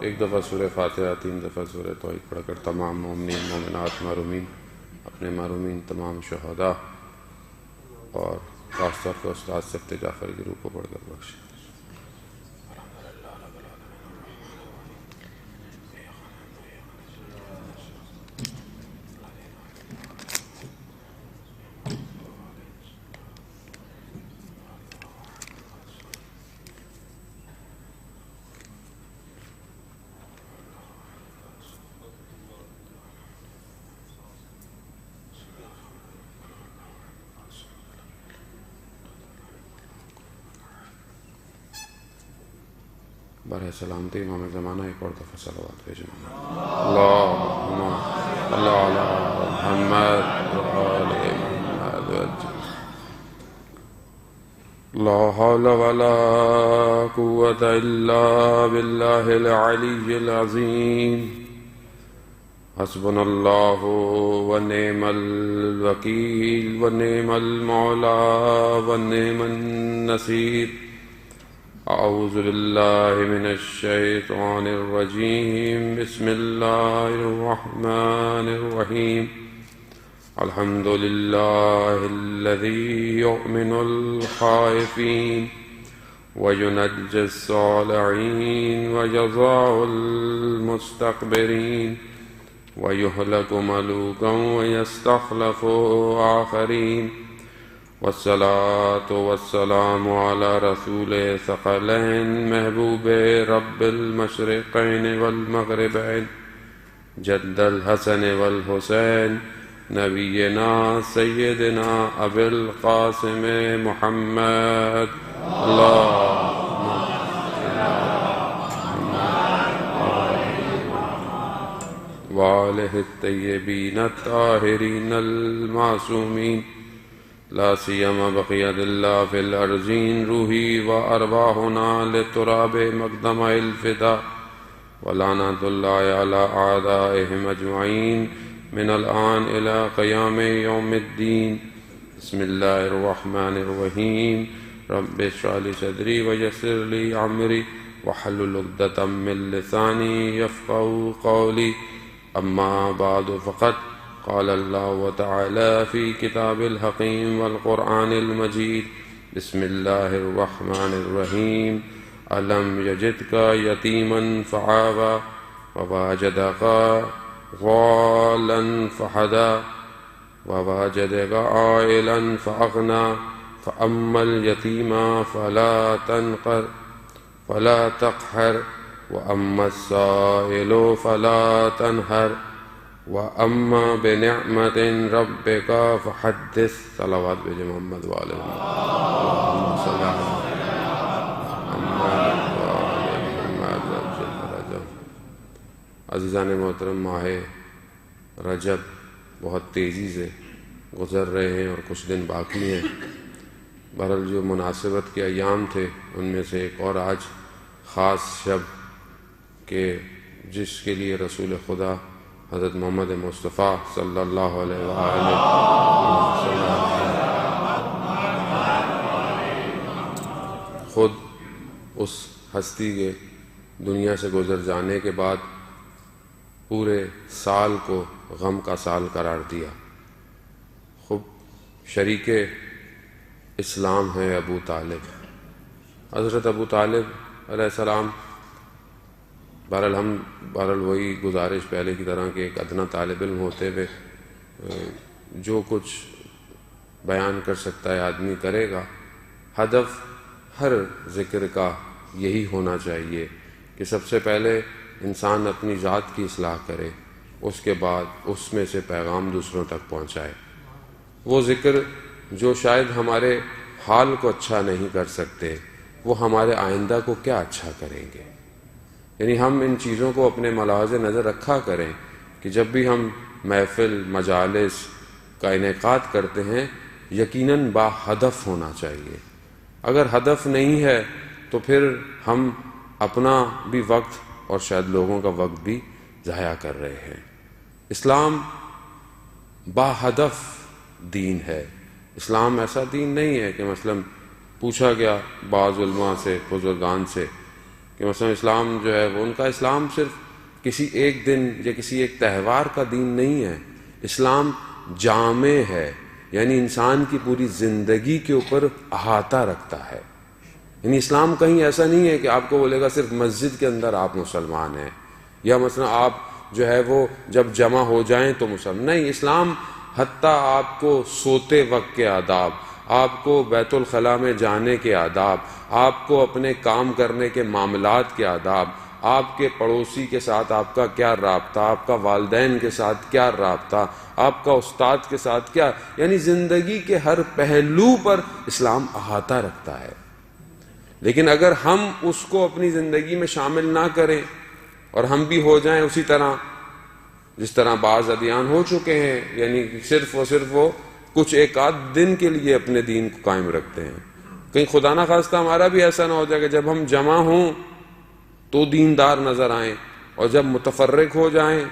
ایک دفعہ سورہ فاتحہ 3 دفعہ سورہ توحید پڑھ کر تمام مومنین مومنات معرومین اپنے معرومین تمام شہداء اور خاص طور پر استاد سفت جعفر کی روح کو پڑھ کر بخشے. برہ سلامتی امام زمانہ ایک اور دفعہ صلوات بھیجیں. اللہم صل علی محمد وآل محمد. لا حول ولا قوة الا باللہ العلی العظیم. حسبنا اللہ ونعم الوکیل ونعم المولا ونعم النصیر. اعوذ باللہ من الشیطان الرجیم. بسم اللہ الرحمن الرحیم. الحمد للہ الذی یؤمن الخائفین وینجی الصالحین ویضع المستکبرین ویہلک ملوکا ویستخلف آخرین. والصلاة والسلام على رسول ثقلین محبوب رب المشرقین والمغربین جد الحسن والحسین نبینا سیدنا ابی القاسم محمد. اللہم وآلہ الطیبین الطاہرین المعصومین. لا سیما بقیت اللہ فی الارضین. روحی و ارواحنا لتراب مقدم الفدا ولعنت اللہ علی اعدائہم اجمعین من الآن الى قیام یوم الدین. بسم اللہ الرحمن الرحیم. رب اشرح لی صدری ویسر لی امری واحلل عقدۃ من لسانی یفقہوا قولی. اما بعد فقد قال اللہ تعالی فی کتاب الحکیم والقرآن المجید. بسم اللہ الرحمن الرحیم. الم یجدک یتیما فآوی ووجدک ضالا فہدی ووجدک عائلا فأغنی. فأما الیتیم فلا تقہر وأما السائل فلا تنہر وَأَمَّا بِنِعْمَةٍ رَبِّكَ فَحَدِّثْ. صلوات بھیجیں محمد وآلہ محمد. صلی اللہ. عزیزان محترم، ماہ رجب بہت تیزی سے گزر رہے ہیں اور کچھ دن باقی ہیں. بہرحال جو مناسبت کے ایام تھے ان میں سے ایک اور آج خاص شب کہ جس کے لیے رسول خدا حضرت محمد مصطفیٰ صلی اللہ علیہ وآلہ خود اس ہستی کے دنیا سے گزر جانے کے بعد پورے سال کو غم کا سال قرار دیا. خوب شریک اسلام ہے ابو طالب. حضرت ابو طالب علیہ السلام بہرحال وہی گزارش پہلے کی طرح کہ ایک ادنا طالب علم ہوتے ہوئے جو کچھ بیان کر سکتا ہے آدمی کرے گا. ہدف ہر ذکر کا یہی ہونا چاہیے کہ سب سے پہلے انسان اپنی ذات کی اصلاح کرے، اس کے بعد اس میں سے پیغام دوسروں تک پہنچائے. وہ ذکر جو شاید ہمارے حال کو اچھا نہیں کر سکتے وہ ہمارے آئندہ کو کیا اچھا کریں گے. یعنی ہم ان چیزوں کو اپنے ملاحظ نظر رکھا کریں کہ جب بھی ہم محفل مجالس کا انعقاد کرتے ہیں یقیناً با ہدف ہونا چاہیے. اگر ہدف نہیں ہے تو پھر ہم اپنا بھی وقت اور شاید لوگوں کا وقت بھی ضائع کر رہے ہیں. اسلام با ہدف دین ہے. اسلام ایسا دین نہیں ہے کہ مثلا پوچھا گیا بعض علماء سے بزرگان سے کہ مثلا اسلام جو ہے وہ ان کا اسلام صرف کسی ایک دن یا کسی ایک تہوار کا دین نہیں ہے، اسلام جامع ہے، یعنی انسان کی پوری زندگی کے اوپر احاطہ رکھتا ہے۔ یعنی اسلام کہیں ایسا نہیں ہے کہ آپ کو بولے گا صرف مسجد کے اندر آپ مسلمان ہیں، یا مثلا آپ جو ہے وہ جب جمع ہو جائیں تو مسلمان نہیں۔ اسلام حتیٰ آپ کو سوتے وقت کے آداب، آپ کو بیت الخلاء میں جانے کے آداب، آپ کو اپنے کام کرنے کے معاملات کے آداب، آپ کے پڑوسی کے ساتھ آپ کا کیا رابطہ، آپ کا والدین کے ساتھ کیا رابطہ، آپ کا استاد کے ساتھ کیا، یعنی زندگی کے ہر پہلو پر اسلام احاطہ رکھتا ہے۔ لیکن اگر ہم اس کو اپنی زندگی میں شامل نہ کریں اور ہم بھی ہو جائیں اسی طرح جس طرح بعض ادیان ہو چکے ہیں، یعنی صرف وہ کچھ ایک آدھ دن کے لیے اپنے دین کو قائم رکھتے ہیں، کہیں خدا نہ خواستہ ہمارا بھی ایسا نہ ہو جائے کہ جب ہم جمع ہوں تو دیندار نظر آئیں اور جب متفرق ہو جائیں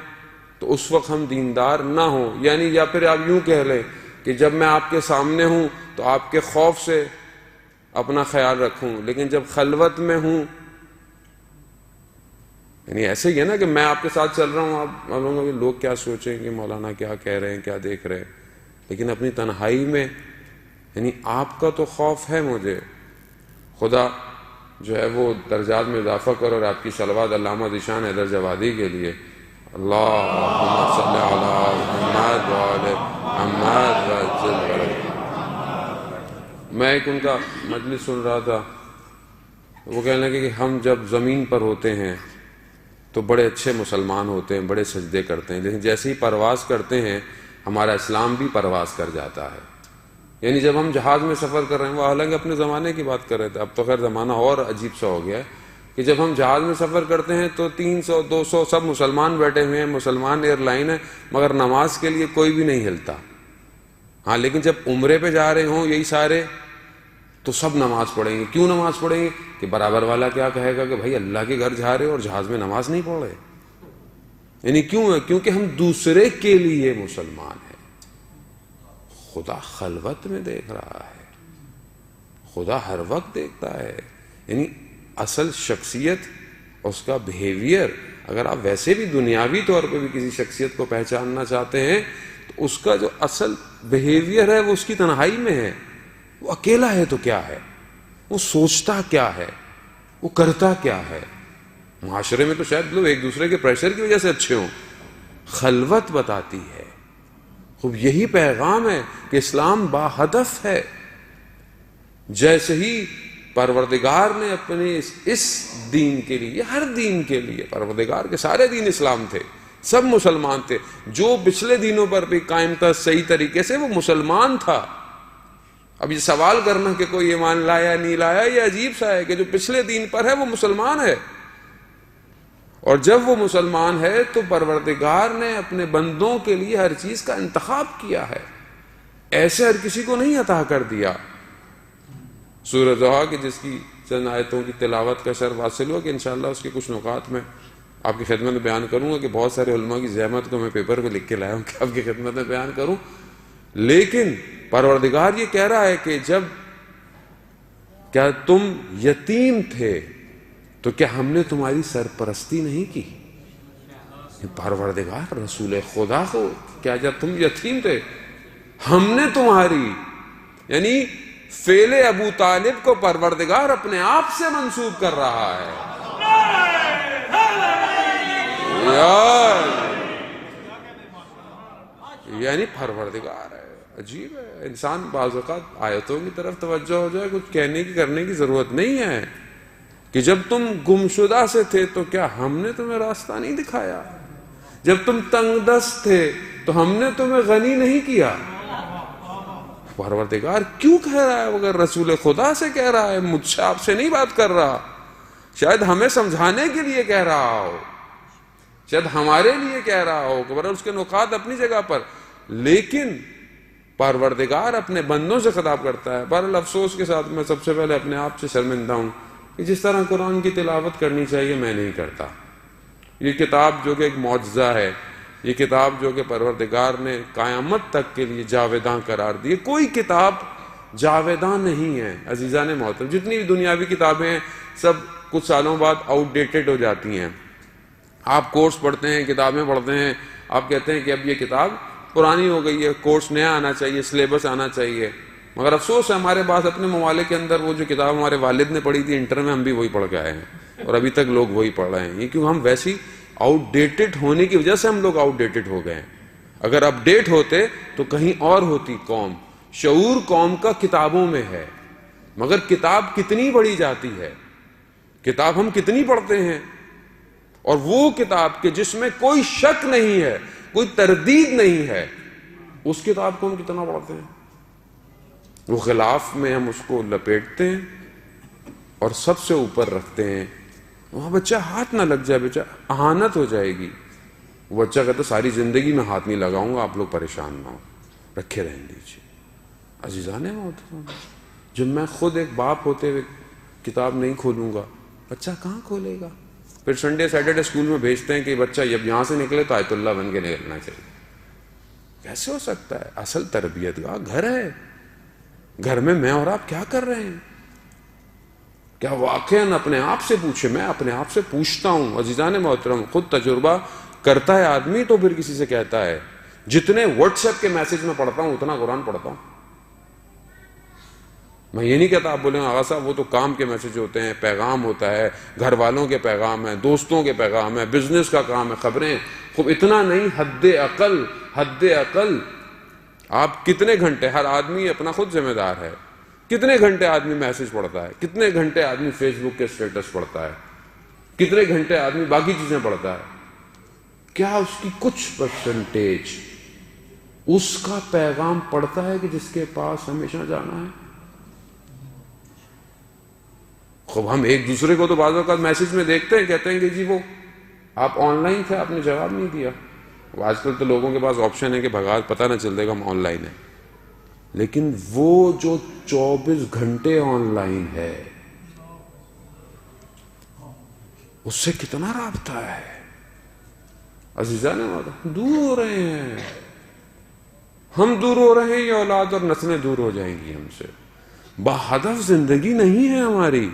تو اس وقت ہم دیندار نہ ہوں۔ یعنی یا پھر آپ یوں کہہ لیں کہ جب میں آپ کے سامنے ہوں تو آپ کے خوف سے اپنا خیال رکھوں، لیکن جب خلوت میں ہوں، یعنی ایسے ہی ہے نا کہ میں آپ کے ساتھ چل رہا ہوں، آپ معلوم کہ لوگ کیا سوچیں گے، مولانا کیا کہہ رہے ہیں، کیا دیکھ رہے ہیں، لیکن اپنی تنہائی میں یعنی آپ کا تو خوف ہے مجھے۔ خدا جو ہے وہ درجات میں اضافہ کرو، اور آپ کی صلوات علامہ ذیشان حیدر جوادی کے لیے، اللہم صلی علی محمد وعلی محمد وسلم۔ میں ایک ان کا مجلس سن رہا تھا، وہ کہنے لگے کہ ہم جب زمین پر ہوتے ہیں تو بڑے اچھے مسلمان ہوتے ہیں، بڑے سجدے کرتے ہیں، لیکن جیسے ہی پرواز کرتے ہیں ہمارا اسلام بھی پرواز کر جاتا ہے۔ یعنی جب ہم جہاز میں سفر کر رہے ہیں، وہ حالانکہ اپنے زمانے کی بات کر رہے تھے، اب تو خیر زمانہ اور عجیب سا ہو گیا ہے کہ جب ہم جہاز میں سفر کرتے ہیں تو 300 200 سب مسلمان بیٹھے ہوئے ہیں، مسلمان ایئر لائن ہے، مگر نماز کے لیے کوئی بھی نہیں ہلتا۔ ہاں لیکن جب عمرے پہ جا رہے ہوں یہی سارے تو سب نماز پڑھیں گے۔ کیوں نماز پڑھیں گے؟ کہ برابر والا کیا کہے گا کہ بھائی اللہ کے گھر جا رہے اور جہاز میں نماز نہیں پڑھ رہے۔ یعنی کیوں ہے؟ کیونکہ ہم دوسرے کے لیے مسلمان ہیں۔ خدا خلوت میں دیکھ رہا ہے، خدا ہر وقت دیکھتا ہے۔ یعنی اصل شخصیت، اس کا بیہیویئر، اگر آپ ویسے بھی دنیاوی طور پہ بھی کسی شخصیت کو پہچاننا چاہتے ہیں تو اس کا جو اصل بیہیویئر ہے وہ اس کی تنہائی میں ہے۔ وہ اکیلا ہے تو کیا ہے، وہ سوچتا کیا ہے، وہ کرتا کیا ہے۔ معاشرے میں تو شاید لوگ ایک دوسرے کے پریشر کی وجہ سے اچھے ہوں، خلوت بتاتی ہے۔ خوب یہی پیغام ہے کہ اسلام با ہدف ہے۔ جیسے ہی پروردگار نے اپنے اس دین کے لیے، ہر دین کے لیے، پروردگار کے سارے دین اسلام تھے، سب مسلمان تھے، جو پچھلے دینوں پر بھی قائم تھا صحیح طریقے سے وہ مسلمان تھا۔ اب یہ سوال کرنا کہ کوئی ایمان لایا نہیں لایا، یہ عجیب سا ہے کہ جو پچھلے دین پر ہے وہ مسلمان ہے، اور جب وہ مسلمان ہے تو پروردگار نے اپنے بندوں کے لیے ہر چیز کا انتخاب کیا ہے، ایسے ہر کسی کو نہیں عطا کر دیا۔ سورہ ضحیٰ کی جس کی چند آیتوں کی تلاوت کا شرف حاصل ہوا کہ انشاءاللہ اس کے کچھ نکات میں آپ کی خدمت میں بیان کروں گا، کہ بہت سارے علماء کی زحمت کو میں پیپر پہ لکھ کے لایا ہوں کہ آپ کی خدمت میں بیان کروں۔ لیکن پروردگار یہ کہہ رہا ہے کہ جب کیا تم یتیم تھے تو کیا ہم نے تمہاری سرپرستی نہیں کی؟ پروردگار رسول خدا کو، کیا جب تم یتیم تھے ہم نے تمہاری، یعنی فعل ابو طالب کو پروردگار اپنے آپ سے منسوب کر رہا ہے۔ یعنی پروردگار ہے، عجیب ہے۔ انسان بعض اوقات آیتوں کی طرف توجہ ہو جائے، کچھ کہنے کی کرنے کی ضرورت نہیں ہے کہ جب تم گمشدہ سے تھے تو کیا ہم نے تمہیں راستہ نہیں دکھایا؟ جب تم تنگ دست تھے تو ہم نے تمہیں غنی نہیں کیا؟ پروردگار کیوں کہہ رہا ہے؟ اگر رسول خدا سے کہہ رہا ہے، مجھ سے آپ سے نہیں بات کر رہا، شاید ہمیں سمجھانے کے لیے کہہ رہا ہو، شاید ہمارے لیے کہہ رہا ہو، کہ اس کے نکات اپنی جگہ پر، لیکن پروردگار اپنے بندوں سے خطاب کرتا ہے۔ بہرحال افسوس کے ساتھ میں سب سے پہلے اپنے آپ سے شرمندہ ہوں کہ جس طرح قرآن کی تلاوت کرنی چاہیے میں نہیں کرتا۔ یہ کتاب جو کہ ایک معجزہ ہے، یہ کتاب جو کہ پروردگار نے قیامت تک کے لیے جاویداں قرار دی، کوئی کتاب جاویداں نہیں ہے۔ عزیزان محترم، جتنی بھی دنیاوی کتابیں ہیں سب کچھ سالوں بعد آؤٹ ڈیٹڈ ہو جاتی ہیں. آپ کورس پڑھتے ہیں، کتابیں پڑھتے ہیں، آپ کہتے ہیں کہ اب یہ کتاب پرانی ہو گئی ہے، کورس نیا آنا چاہیے، سلیبس آنا چاہیے. مگر افسوس ہے ہمارے پاس اپنے ممالک کے اندر وہ جو کتاب ہمارے والد نے پڑھی تھی انٹر میں، ہم بھی وہی پڑھ کے آئے ہیں اور ابھی تک لوگ وہی پڑھ رہے ہیں. یہ کیوں؟ ہم ویسی آؤٹ ڈیٹڈ ہونے کی وجہ سے ہم لوگ آؤٹ ڈیٹڈ ہو گئے ہیں. اگر اپ ڈیٹ ہوتے تو کہیں اور ہوتی قوم. شعور قوم کا کتابوں میں ہے، مگر کتاب کتنی پڑھی جاتی ہے، کتاب ہم کتنی پڑھتے ہیں. اور وہ کتاب کہ جس میں کوئی شک نہیں ہے، کوئی تردید نہیں ہے، اس کتاب کو ہم کتنا پڑھتے ہیں. وہ غلاف میں ہم اس کو لپیٹتے ہیں اور سب سے اوپر رکھتے ہیں. وہاں بچہ ہاتھ نہ لگ جائے، بچہ اہانت ہو جائے گی. وہ بچہ کہتا ساری زندگی میں ہاتھ نہیں لگاؤں گا، آپ لوگ پریشان نہ ہو، رکھے رہنے دیجیے. عزیزان محترم، جب میں خود ایک باپ ہوتے ہوئے کتاب نہیں کھولوں گا، بچہ کہاں کھولے گا؟ پھر سنڈے سیٹرڈے اسکول میں بھیجتے ہیں کہ بچہ جب یہاں سے نکلے تو آیت اللہ بن کے نکلنا چاہیے. کیسے ہو سکتا ہے؟ اصل تربیت کا گھر ہے. گھر میں میں اور آپ کیا کر رہے ہیں؟ کیا واقعاً اپنے آپ سے پوچھے. میں اپنے آپ سے پوچھتا ہوں عزیزان محترم، خود تجربہ کرتا ہے آدمی تو پھر کسی سے کہتا ہے. جتنے واٹس ایپ کے میسج میں پڑھتا ہوں اتنا قرآن پڑھتا ہوں. میں یہ نہیں کہتا آپ بولیں آغا صاحب وہ تو کام کے میسج ہوتے ہیں، پیغام ہوتا ہے، گھر والوں کے پیغام ہیں، دوستوں کے پیغام ہے، بزنس کا کام ہے، خبریں. خوب اتنا نہیں، حد عقل، حد عقل. آپ کتنے گھنٹے، ہر آدمی اپنا خود ذمہ دار ہے، کتنے گھنٹے آدمی میسج پڑھتا ہے، کتنے گھنٹے آدمی فیس بک کے اسٹیٹس پڑھتا ہے، کتنے گھنٹے آدمی باقی چیزیں پڑھتا ہے. کیا اس کی کچھ پرسنٹیج اس کا پیغام پڑھتا ہے کہ جس کے پاس ہمیشہ جانا ہے؟ خوب ہم ایک دوسرے کو تو بعض اوقات میسج میں دیکھتے ہیں، کہتے ہیں کہ جی وہ آپ آن لائن تھے، آپ نے جواب نہیں دیا. آج کل تو لوگوں کے پاس آپشن ہے کہ بھگا پتہ نہ چل دے گا ہم آن لائن ہیں. لیکن وہ جو 24 گھنٹے آن لائن ہے اس سے کتنا رابطہ ہے؟ عزیزان دور ہو رہے ہیں، ہم دور ہو رہے ہیں، یہ اولاد اور نسلیں دور ہو جائیں گی ہم سے. بہدف زندگی نہیں ہے ہماری،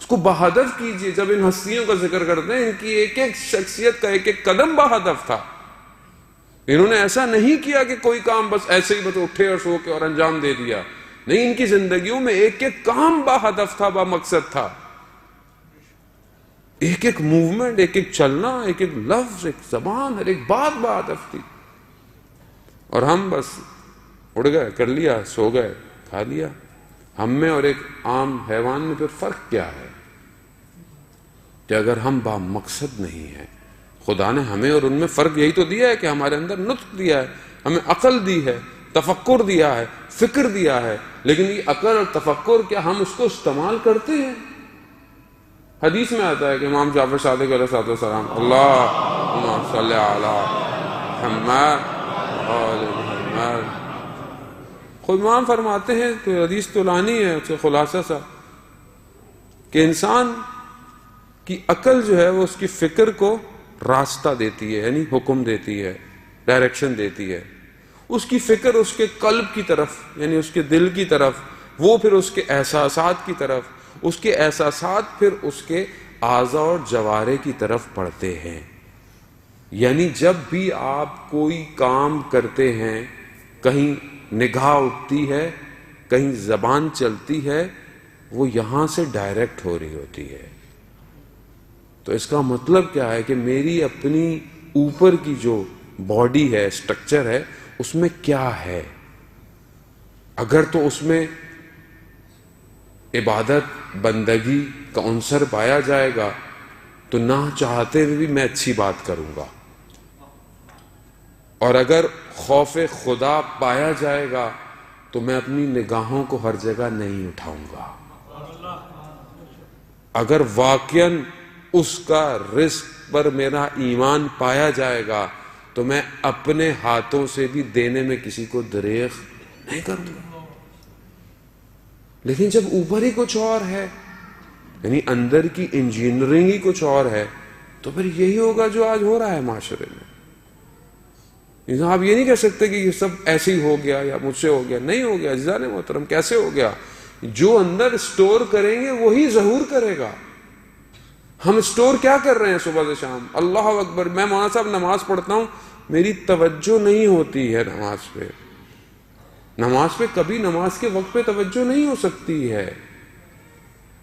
اس کو بہدف کیجئے. جب ان ہستیوں کا ذکر کرتے ہیں، ان کی ایک ایک شخصیت کا ایک ایک قدم بہدف تھا. انہوں نے ایسا نہیں کیا کہ کوئی کام بس ایسے ہی بس اٹھے اور سو کے اور انجام دے دیا. نہیں، ان کی زندگیوں میں ایک ایک کام بہدف تھا، بمقصد تھا. ایک ایک موومنٹ، ایک ایک چلنا، ایک ایک لفظ، ایک زبان، ہر ایک بات بہدف تھی. اور ہم بس اڑ گئے، کر لیا، سو گئے، کھا لیا. ہم میں اور ایک عام حیوان میں پھر فرق کیا ہے؟ کہ اگر ہم با مقصد نہیں ہیں، خدا نے ہمیں اور ان میں فرق یہی تو دیا ہے کہ ہمارے اندر نطق دیا ہے، ہمیں عقل دی ہے، تفکر دیا ہے، فکر دیا ہے. لیکن یہ عقل اور تفکر کیا ہم اس کو استعمال کرتے ہیں؟ حدیث میں آتا ہے کہ امام جعفر صادق علیہ السلام، اللہم صلی علی محمد وآل محمد، خود امام فرماتے ہیں کہ حدیث تو لانی ہے، اس کا خلاصہ سا کہ انسان کی عقل جو ہے وہ اس کی فکر کو راستہ دیتی ہے، یعنی حکم دیتی ہے، ڈائریکشن دیتی ہے. اس کی فکر اس کے قلب کی طرف، یعنی اس کے دل کی طرف، وہ پھر اس کے احساسات کی طرف، اس کے احساسات پھر اس کے اعضاء اور جوارے کی طرف پڑھتے ہیں. یعنی جب بھی آپ کوئی کام کرتے ہیں، کہیں نگاہ اٹھتی ہے، کہیں زبان چلتی ہے، وہ یہاں سے ڈائریکٹ ہو رہی ہوتی ہے. تو اس کا مطلب کیا ہے کہ میری اپنی اوپر کی جو باڈی ہے، سٹرکچر ہے، اس میں کیا ہے؟ اگر تو اس میں عبادت، بندگی کا عنصر پایا جائے گا تو نہ چاہتے ہوئے بھی میں اچھی بات کروں گا. اور اگر خوف خدا پایا جائے گا تو میں اپنی نگاہوں کو ہر جگہ نہیں اٹھاؤں گا. اگر واقعاً اس کا رزق پر میرا ایمان پایا جائے گا تو میں اپنے ہاتھوں سے بھی دینے میں کسی کو دریغ نہیں کروں گا. لیکن جب اوپر ہی کچھ اور ہے، یعنی اندر کی انجینئرنگ ہی کچھ اور ہے، تو پھر یہی ہوگا جو آج ہو رہا ہے معاشرے میں. آپ یہ نہیں کہہ سکتے کہ یہ سب ایسے ہی ہو گیا یا مجھ سے ہو گیا. نہیں ہو گیا عزیزان محترم. کیسے ہو گیا؟ جو اندر سٹور کریں گے وہی ظہور کرے گا. ہم اسٹور کیا کر رہے ہیں صبح سے شام؟ اللہ اکبر، میں مولانا صاحب نماز پڑھتا ہوں، میری توجہ نہیں ہوتی ہے نماز پہ. نماز پہ کبھی نماز کے وقت پہ توجہ نہیں ہو سکتی ہے.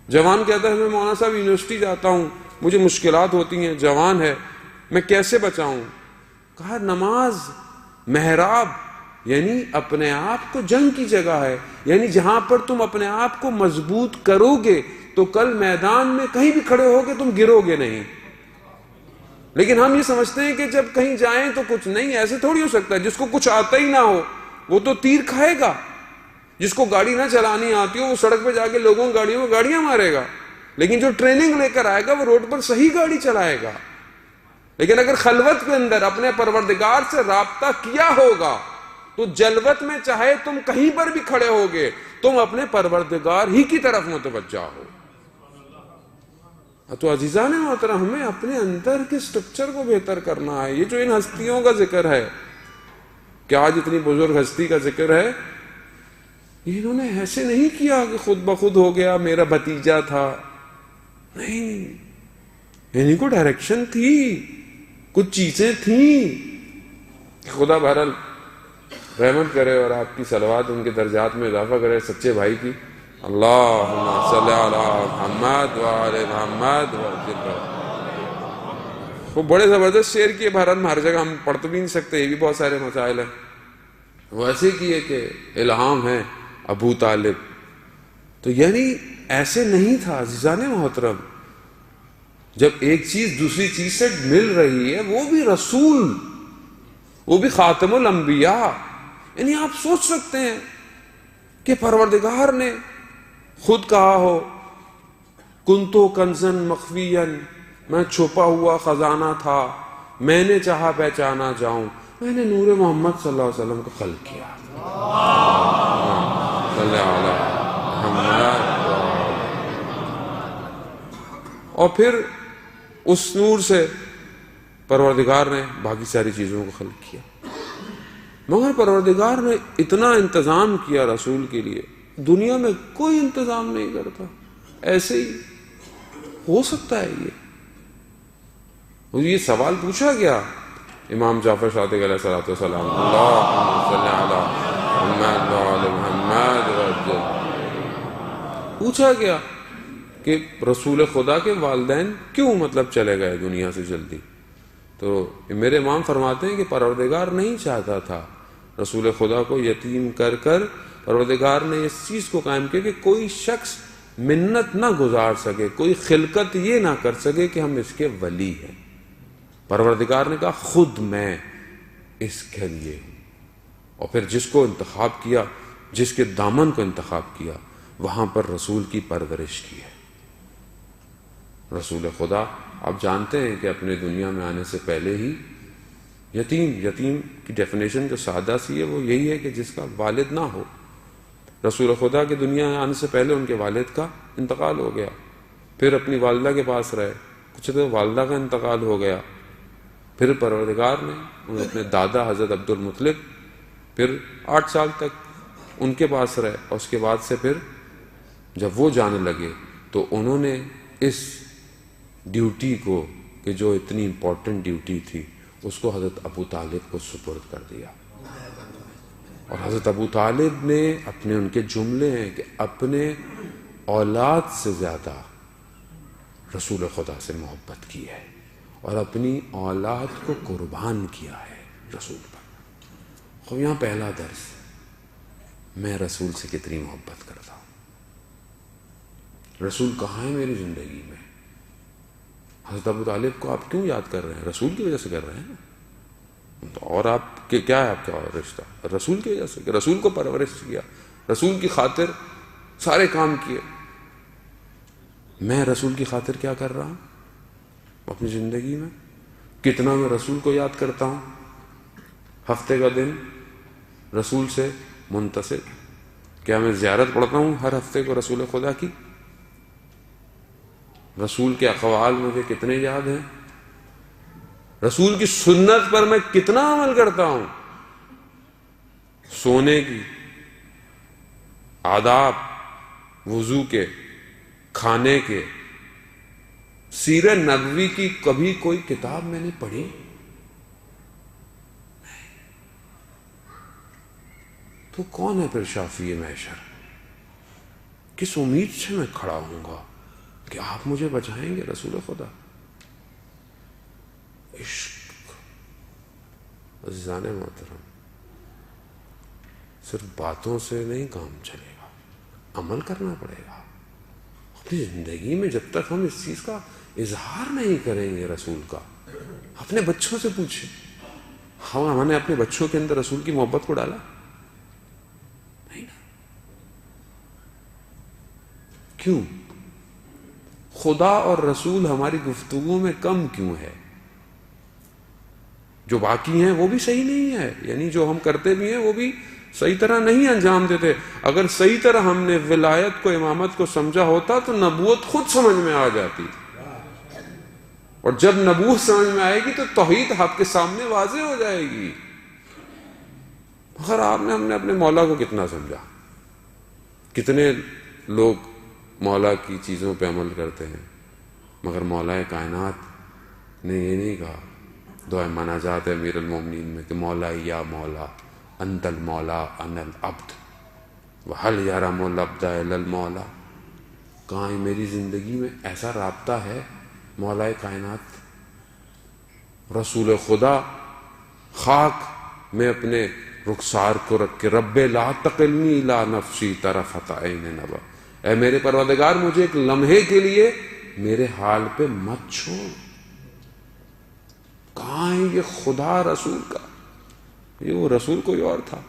جوان کہتا ہے میں مولانا صاحب یونیورسٹی جاتا ہوں، مجھے مشکلات ہوتی ہیں، جوان ہے، میں کیسے بچاؤں؟ کہا نماز محراب یعنی اپنے آپ کو جنگ کی جگہ ہے، یعنی جہاں پر تم اپنے آپ کو مضبوط کرو گے تو کل میدان میں کہیں بھی کھڑے ہو گے تم گرو گے نہیں. لیکن ہم یہ سمجھتے ہیں کہ جب کہیں جائیں تو کچھ نہیں، ایسے تھوڑی ہو سکتا ہے. جس کو کچھ آتا ہی نہ ہو وہ تو تیر کھائے گا، جس کو گاڑی نہ چلانی آتی ہو وہ سڑک پہ جا کے لوگوں گاڑیوں میں گاڑیاں مارے گا، لیکن جو ٹریننگ لے کر آئے گا وہ روڈ پر صحیح گاڑی چلائے گا. لیکن اگر خلوت کے اندر اپنے پروردگار سے رابطہ کیا ہوگا تو جلوت میں چاہے تم کہیں پر بھی کھڑے ہوگے تم اپنے پروردگار ہی کی طرف متوجہ ہو. تو عزیزان محترم، ہمیں اپنے اندر کے سٹرکچر کو بہتر کرنا ہے. یہ جو ان ہستیوں کا ذکر ہے کہ آج اتنی بزرگ ہستی کا ذکر ہے، انہوں نے ایسے نہیں کیا کہ خود بخود ہو گیا میرا بھتیجا تھا. نہیں، انہیں کو ڈائریکشن تھی، کچھ چیزیں تھیں. خدا بہرحال رحمت کرے اور آپ کی صلوات ان کے درجات میں اضافہ کرے سچے بھائی کی. اللہم صلی علی محمد وآل محمد وسلم. وہ بڑے زبردست شعر کیے، بہرحال ہر جگہ ہم پڑھ تو بھی نہیں سکتے، یہ بھی بہت سارے مسائل ہیں. وہ ایسے کیے کہ الہام ہے ابو طالب. تو یعنی ایسے نہیں تھا عزیزان محترم. جب ایک چیز دوسری چیز سے مل رہی ہے، وہ بھی رسول، وہ بھی خاتم الانبیاء. یعنی آپ سوچ سکتے ہیں کہ پروردگار نے خود کہا ہو کنتو کنزن مخفیًا، میں چھپا ہوا خزانہ تھا، میں نے چاہا پہچانا جاؤں، میں نے نور محمد صلی اللہ علیہ وسلم کو خلق کیا. صلی اللہ علیہ محمد. اور پھر اس نور سے پروردگار نے باقی ساری چیزوں کو خلق کیا. مگر پروردگار نے اتنا انتظام کیا رسول کے لیے، دنیا میں کوئی انتظام نہیں کرتا. ایسے ہی ہو سکتا ہے یہ سوال پوچھا گیا امام جعفر صادق علیہ الصلوۃ والسلام، اللہم صلی علی محمد وآل محمد وسلم. پوچھا گیا کہ رسول خدا کے والدین کیوں چلے گئے دنیا سے جلدی؟ تو میرے امام فرماتے ہیں کہ پروردگار نہیں چاہتا تھا رسول خدا کو یتیم کر کر. پروردگار نے اس چیز کو قائم کیا کہ کوئی شخص منت نہ گزار سکے، کوئی خلقت یہ نہ کر سکے کہ ہم اس کے ولی ہیں. پروردگار نے کہا خود میں اس کے لیے ہوں. اور پھر جس کو انتخاب کیا، جس کے دامن کو انتخاب کیا، وہاں پر رسول کی پرورش کی ہے. رسول خدا آپ جانتے ہیں کہ اپنے دنیا میں آنے سے پہلے ہی یتیم کی ڈیفینیشن جو سادہ سی ہے وہ یہی ہے کہ جس کا والد نہ ہو. رسول خدا کے دنیا میں آنے سے پہلے ان کے والد کا انتقال ہو گیا، پھر اپنی والدہ کے پاس رہے، کچھ تو والدہ کا انتقال ہو گیا، پھر پروردگار نے انہیں اپنے دادا حضرت عبد المطلب پھر 8 سال تک ان کے پاس رہے. اور اس کے بعد سے پھر جب وہ جانے لگے تو انہوں نے اس ڈیوٹی کو کہ جو اتنی امپورٹنٹ ڈیوٹی تھی اس کو حضرت ابو طالب کو سپرد کر دیا. اور حضرت ابو طالب نے اپنے ان کے جملے ہیں کہ اپنے اولاد سے زیادہ رسول خدا سے محبت کی ہے اور اپنی اولاد کو قربان کیا ہے رسول پر. خب یہاں پہلا درس، میں رسول سے کتنی محبت کرتا ہوں. رسول کہاں ہے میری زندگی میں؟ حضرت ابو طالب کو آپ کیوں یاد کر رہے ہیں؟ رسول کی وجہ سے کر رہے ہیں. اور آپ کے کیا ہے آپ کا رشتہ؟ رسول کی وجہ سے کہ رسول کو پرورش کیا، رسول کی خاطر سارے کام کیے. میں رسول کی خاطر کیا کر رہا ہوں اپنی زندگی میں؟ کتنا میں رسول کو یاد کرتا ہوں؟ ہفتے کا دن رسول سے منتصر. کیا میں زیارت پڑھتا ہوں ہر ہفتے کو رسول خدا کی؟ رسول کے اقوال مجھے کتنے یاد ہیں؟ رسول کی سنت پر میں کتنا عمل کرتا ہوں؟ سونے کی آداب، وضو کے، کھانے کے، سیرت نبوی کی کبھی کوئی کتاب میں نے پڑھی؟ تو کون ہے پھر شافی محشر؟ کس امید سے میں کھڑا ہوں گا کہ آپ مجھے بچائیں گے رسول خدا؟ عشق عزیزان محترم، صرف باتوں سے نہیں کام چلے گا، عمل کرنا پڑے گا اپنی زندگی میں۔ جب تک ہم اس چیز کا اظہار نہیں کریں گے رسول کا، اپنے بچوں سے پوچھیں، ہم نے اپنے بچوں کے اندر رسول کی محبت کو ڈالا؟ نہیں نا۔ کیوں؟ خدا اور رسول ہماری گفتگو میں کم کیوں ہے؟ جو باقی ہیں وہ بھی صحیح نہیں ہے، یعنی جو ہم کرتے بھی ہیں وہ بھی صحیح طرح نہیں انجام دیتے۔ اگر صحیح طرح ہم نے ولایت کو، امامت کو سمجھا ہوتا تو نبوت خود سمجھ میں آ جاتی، اور جب نبوت سمجھ میں آئے گی تو توحید آپ کے سامنے واضح ہو جائے گی۔ مگر ہم نے اپنے مولا کو کتنا سمجھا؟ کتنے لوگ مولا کی چیزوں پہ عمل کرتے ہیں، مگر مولا کائنات نے یہ نہیں کہا۔ دعا مناجات ہے امیر المومنین میں کہ مولا یا مولا انت المولا انا العبد وحل یرم العبد الا المولا۔ کہاں میری زندگی میں ایسا رابطہ ہے مولا کائنات، رسول خدا، خاک میں اپنے رخسار کو رکھ کے رب لا تقلنی الی نفسی طرفۃ عین نظر، اے میرے پروردگار مجھے ایک لمحے کے لیے میرے حال پہ مت چھوڑ۔ کہاں ہے یہ خدا رسول کا؟ یہ وہ رسول کوئی اور تھا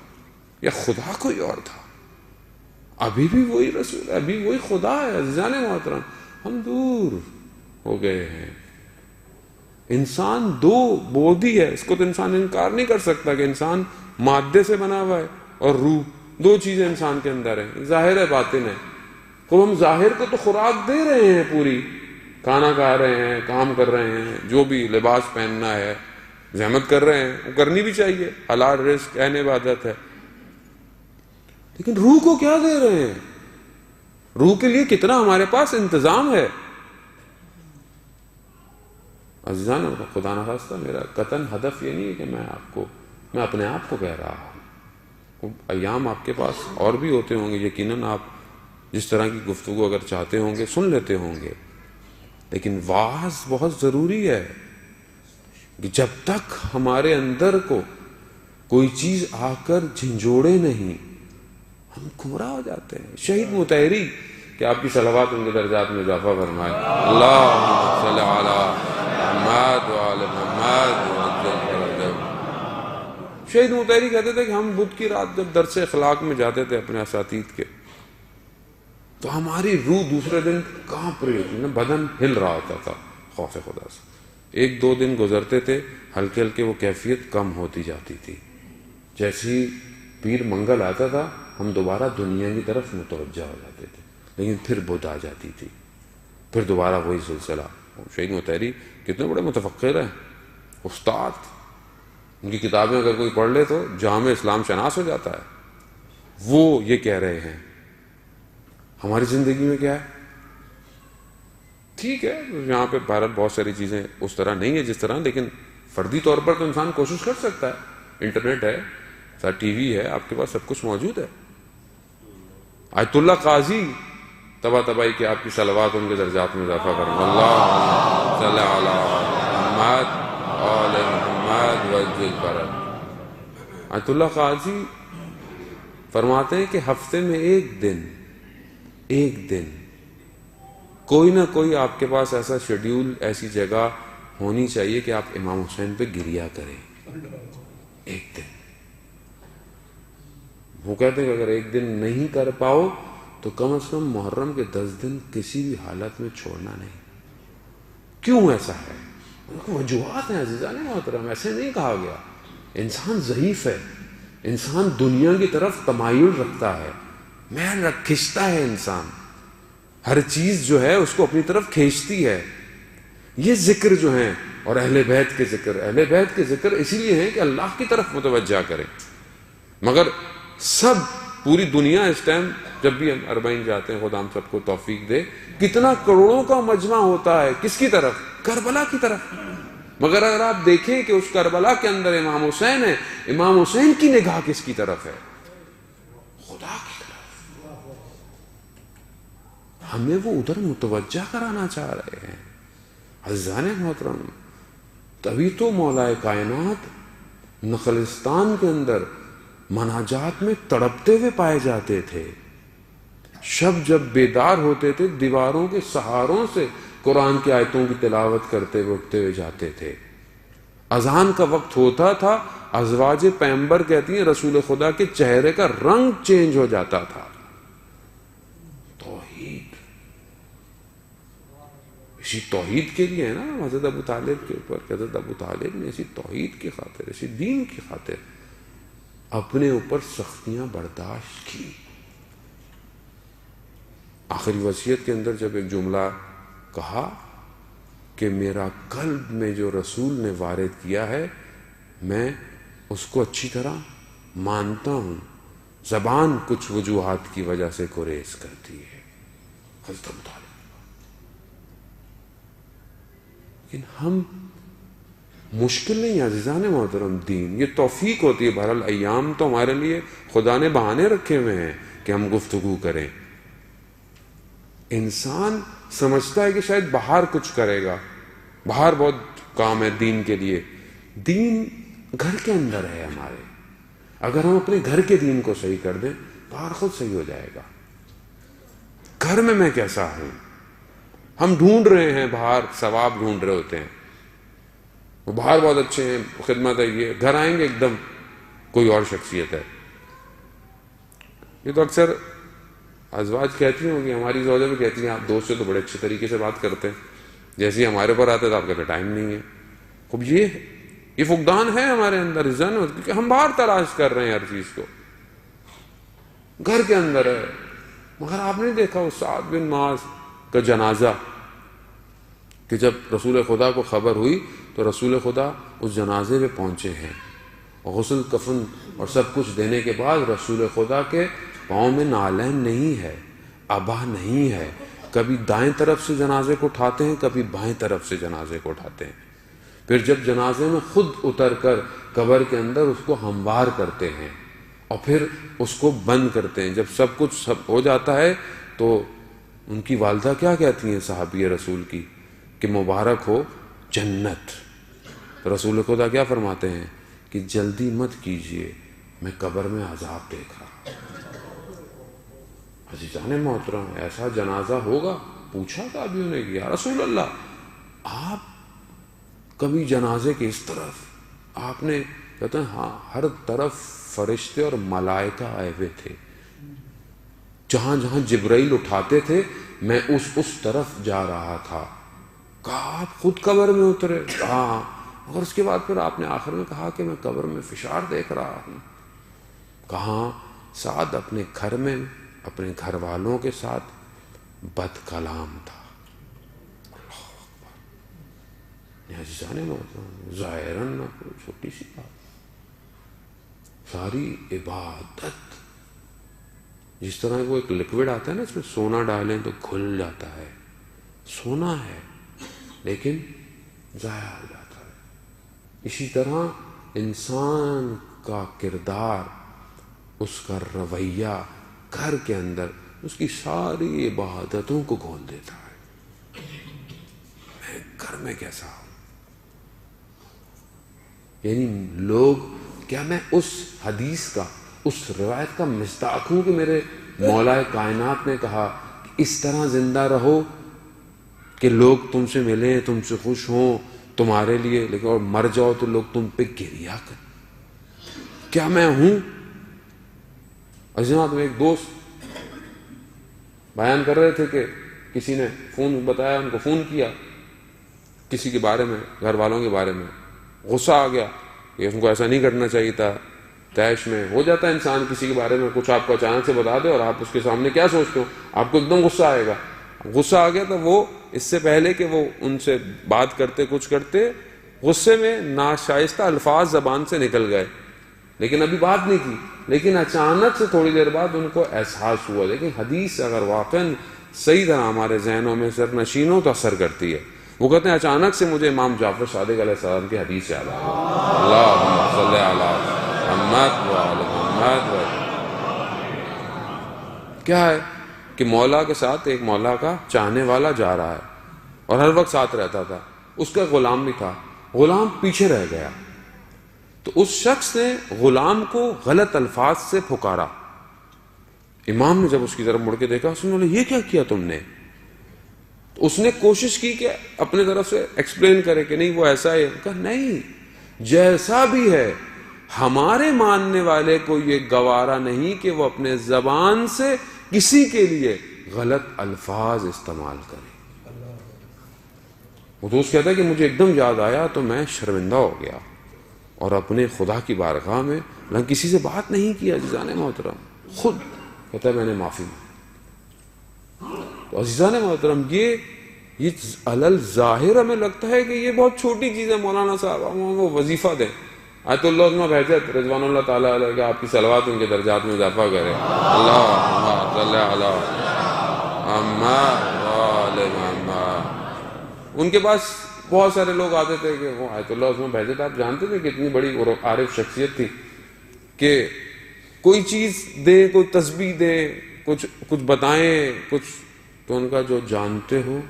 یا خدا کوئی اور تھا؟ ابھی بھی وہی رسول، ابھی وہی خدا ہے۔ عزیزان محترم، ہم دور ہو گئے ہیں۔ انسان دو بودی ہے، اس کو تو انسان انکار نہیں کر سکتا کہ انسان مادے سے بنا ہوا ہے اور روح، دو چیزیں انسان کے اندر ہیں، ظاہر ہے باطن ہے۔ تو ہم ظاہر کو تو خوراک دے رہے ہیں، پوری کھانا کھا رہے ہیں، کام کر رہے ہیں، جو بھی لباس پہننا ہے زحمت کر رہے ہیں، وہ کرنی بھی چاہیے، حلال رزق عین عبادت ہے، لیکن روح کو کیا دے رہے ہیں؟ روح کے لیے کتنا ہمارے پاس انتظام ہے؟ عزیزان، خدا نخواستہ میرا قطعاً ہدف یہ نہیں ہے کہ میں اپنے آپ کو کہہ رہا ہوں۔ ایام آپ کے پاس اور بھی ہوتے ہوں گے، یقیناً آپ جس طرح کی گفتگو اگر چاہتے ہوں گے سن لیتے ہوں گے، لیکن واعظ بہت ضروری ہے کہ جب تک ہمارے اندر کو کوئی چیز آ کر جھنجھوڑے نہیں، ہم گمراہ ہو جاتے ہیں۔ شہید مطہری، کہ آپ کی صلوات ان کے درجات میں اضافہ فرمائے، اللہم صلی علی محمد وعلی محمد وعلی۔ شہید مطہری کہتے تھے کہ ہم بدھ کی رات جب درس اخلاق میں جاتے تھے اپنے اساتید کے، تو ہماری روح دوسرے دن کانپ رہی ہوتی، بدن ہل رہا ہوتا تھا خوف خدا سے۔ ایک دو دن گزرتے تھے، ہلکے ہلکے وہ کیفیت کم ہوتی جاتی تھی۔ جیسے ہی پیر منگل آتا تھا ہم دوبارہ دنیا کی طرف متوجہ ہو جاتے تھے، لیکن پھر بدھ آ جاتی تھی، پھر دوبارہ وہی سلسلہ۔ شہید مطہری کتنے بڑے متفکر ہیں، استاد، ان کی کتابیں اگر کوئی پڑھ لے تو جامع اسلام شناس ہو جاتا ہے۔ وہ یہ کہہ رہے ہیں ہماری زندگی میں کیا ہے؟ ٹھیک ہے یہاں پہ بھارت بہت ساری چیزیں اس طرح نہیں ہے جس طرح، لیکن فردی طور پر تو انسان کوشش کر سکتا ہے۔ انٹرنیٹ ہے، ٹی وی ہے، آپ کے پاس سب کچھ موجود ہے۔ آیت اللہ قاضی تبا تبائی کہ آپ کی صلوات ان کے درجات میں اضافہ کریں، اللہ صلی علی محمد آل محمد وجل برد۔ آیت اللہ قاضی فرماتے ہیں کہ ہفتے میں ایک دن کوئی نہ کوئی آپ کے پاس ایسا شیڈیول، ایسی جگہ ہونی چاہیے کہ آپ امام حسین پہ گریا کریں۔ ایک دن، وہ کہتے ہیں کہ اگر ایک دن نہیں کر پاؤ تو کم از کم محرم کے 10 دن کسی بھی حالت میں چھوڑنا نہیں۔ کیوں ایسا ہے؟ وجوہات ہیں عزیزان محترم، ایسے نہیں کہا گیا۔ انسان ضعیف ہے، انسان دنیا کی طرف تمایل رکھتا ہے، میل کھینچتا ہے، انسان ہر چیز جو ہے اس کو اپنی طرف کھینچتی ہے۔ یہ ذکر جو ہیں اور اہل بیت کے ذکر اس لیے ہیں کہ اللہ کی طرف متوجہ کریں، مگر سب پوری دنیا اس ٹائم جب بھی ہم اربعین جاتے ہیں، خدا ہم سب کو توفیق دے، کتنا کروڑوں کا مجمع ہوتا ہے کس کی طرف؟ کربلا کی طرف. مگر اگر آپ دیکھیں کہ اس کربلا کے اندر امام حسین ہے، امام حسین کی نگاہ کس کی طرف ہے؟ خدا کی طرف. ہمیں وہ ادھر متوجہ کرانا چاہ رہے ہیں. عزیزان محترم، تبھی تو مولا کائنات نخلستان کے اندر مناجات میں تڑپتے ہوئے پائے جاتے تھے. شب جب بیدار ہوتے تھے دیواروں کے سہاروں سے قرآن کی آیتوں کی تلاوت کرتے ہوئے اٹھتے ہوئے جاتے تھے. اذان کا وقت ہوتا تھا، ازواج پیغمبر کہتی ہیں رسول خدا کے چہرے کا رنگ چینج ہو جاتا تھا. توحید، اسی توحید کے لیے ہے نا حضرت ابو طالب کے اوپر کہ حضرت ابو طالب نے اسی توحید کی خاطر، اسی دین کی خاطر اپنے اوپر سختیاں برداشت کی. آخری وصیت کے اندر جب ایک جملہ کہا کہ میرا قلب میں جو رسول نے وارد کیا ہے میں اس کو اچھی طرح مانتا ہوں، زبان کچھ وجوہات کی وجہ سے گریز کرتی ہے. حضرت ابو طالب. لیکن ہم مشکل نہیں عزیزان محترم، دین یہ توفیق ہوتی ہے. بہرحال ایام تو ہمارے لیے خدا نے بہانے رکھے ہوئے ہیں کہ ہم گفتگو کریں. انسان سمجھتا ہے کہ شاید باہر کچھ کرے گا، باہر بہت کام ہے دین کے لیے. دین گھر کے اندر ہے ہمارے. اگر ہم اپنے گھر کے دین کو صحیح کر دیں باہر خود صحیح ہو جائے گا. گھر میں کیسا ہوں؟ ہم ڈھونڈ رہے ہیں باہر ثواب ڈھونڈ رہے ہوتے ہیں، وہ باہر بہت اچھے ہیں، خدمت ہے، یہ گھر آئیں گے ایک دم کوئی اور شخصیت ہے. یہ تو اکثر ازواج کہتی ہوں کہ ہماری زوجہ بھی کہتی ہیں آپ دوست سے تو بڑے اچھے طریقے سے بات کرتے ہیں، جیسے ہی ہمارے اوپر آتے تو آپ کہتے ٹائم نہیں ہے. خوب یہ فقدان ہے ہمارے اندر ذہن، کیونکہ ہم باہر تلاش کر رہے ہیں ہر چیز کو، گھر کے اندر ہے. مگر آپ نے دیکھا وہ سعد بن معاذ کا جنازہ کہ جب رسول خدا کو خبر ہوئی تو رسول خدا اس جنازے میں پہنچے ہیں، غسل کفن اور سب کچھ دینے کے بعد رسول خدا کے پاؤں میں نالین نہیں ہے، ابا نہیں ہے. کبھی دائیں طرف سے جنازے کو اٹھاتے ہیں، کبھی بائیں طرف سے جنازے کو اٹھاتے ہیں. پھر جب جنازے میں خود اتر کر قبر کے اندر اس کو ہموار کرتے ہیں اور پھر اس کو بند کرتے ہیں. جب سب کچھ ہو جاتا ہے تو ان کی والدہ کیا کہتی ہیں صحابی رسول کی کہ مبارک ہو جنت. رسول خدا کیا فرماتے ہیں کہ جلدی مت کیجئے، میں قبر میں عذاب دیکھ رہا. عزیزان محترم، ایسا جنازہ ہوگا؟ پوچھا تھا ابھی انہیں کہ یا رسول اللہ آپ کبھی جنازے کے اس طرف، آپ نے کہتے ہیں ہاں ہر طرف فرشتے اور ملائکہ آئے ہوئے تھے، جہاں جہاں جبرائیل اٹھاتے تھے میں اس طرف جا رہا تھا. کہا آپ خود قبر میں اترے؟ ہاں. اور اس کے بعد پھر آپ نے آخر میں کہا کہ میں قبر میں فشار دیکھ رہا ہوں. کہاں سعد اپنے گھر میں اپنے گھر والوں کے ساتھ بد کلام تھا. ظاہراً نہ کوئی چھوٹی سی بات، ساری عبادت جس طرح وہ ایک لکوڈ آتا ہے نا، اس میں سونا ڈالیں تو کھل جاتا ہے، سونا ہے لیکن ضائع ہو جاتا ہے. اسی طرح انسان کا کردار، اس کا رویہ گھر کے اندر اس کی ساری عبادتوں کو کھول دیتا ہے. میں گھر میں کیسا ہوں؟ یعنی لوگ کیا میں اس حدیث کا، اس روایت کا مصداق ہوں کہ میرے مولا کائنات نے کہا کہ اس طرح زندہ رہو کہ لوگ تم سے ملیں، تم سے خوش ہوں تمہارے لیے، لیکن اور مر جاؤ تو لوگ تم پہ گریہ کریں. کیا میں ہوں؟ عزیزان، ایک دوست بیان کر رہے تھے کہ کسی نے فون بتایا، ان کو فون کیا کسی کے بارے میں، گھر والوں کے بارے میں، غصہ آ گیا کہ ان کو ایسا نہیں کرنا چاہیے تھا. تیش میں ہو جاتا ہے انسان کسی کے بارے میں کچھ آپ کو اچانک سے بتا دے اور آپ اس کے سامنے کیا سوچتے ہو، آپ کو ایک دم غصہ آئے گا. غصہ آ گیا تو وہ اس سے پہلے کہ وہ ان سے بات کرتے کچھ کرتے، غصے میں ناشائستہ الفاظ زبان سے نکل گئے لیکن ابھی بات نہیں کی. لیکن اچانک سے تھوڑی دیر بعد ان کو احساس ہوا. لیکن حدیث اگر واقعا صحیح طرح ہمارے ذہنوں میں سر نشین ہو تو اثر کرتی ہے. وہ کہتے ہیں اچانک سے مجھے امام جعفر صادق علیہ السلام کی حدیث یاد آئی. اللہم صلی علی محمد و آل محمد. کیا ہے کہ مولا کے ساتھ ایک مولا کا چاہنے والا جا رہا ہے اور ہر وقت ساتھ رہتا تھا. اس کا غلام بھی تھا. غلام پیچھے رہ گیا تو اس شخص نے غلام کو غلط الفاظ سے پھکارا. امام نے جب اس کی طرف مڑ کے دیکھا اس نے بولا یہ کیا کیا تم نے؟ تو اس نے کوشش کی کہ اپنے طرف سے ایکسپلین کرے کہ نہیں وہ ایسا ہے. کہا نہیں، جیسا بھی ہے ہمارے ماننے والے کو یہ گوارا نہیں کہ وہ اپنے زبان سے کسی کے لیے غلط الفاظ استعمال کرے. وہ دوست کہتا ہے کہ مجھے ایک دم یاد آیا تو میں شرمندہ ہو گیا اور اپنے خدا کی بارگاہ میں کسی سے بات نہیں کیا. عزیزان محترم خود کہتا ہے میں نے معافی مانگی. تو عزیزان محترم یہ علل ظاہر ہمیں لگتا ہے کہ یہ بہت چھوٹی چیز ہے. مولانا صاحب وہ وظیفہ دیں. آیت اللہ عظمہ بہجت رضوان اللہ تعالیٰ علیہ کہ آپ کی صلوات ان کے درجات میں اضافہ کرے. اللہم صلی علی محمد. ان کے پاس بہت سارے لوگ آتے تھے کہ وہ آیت اللہ عظمہ بہجت آپ جانتے تھے کہ اتنی بڑی عارف شخصیت تھی کہ کوئی چیز دیں، کوئی تسبیح دیں، کچھ بتائیں کچھ، تو ان کا جو جانتے ہو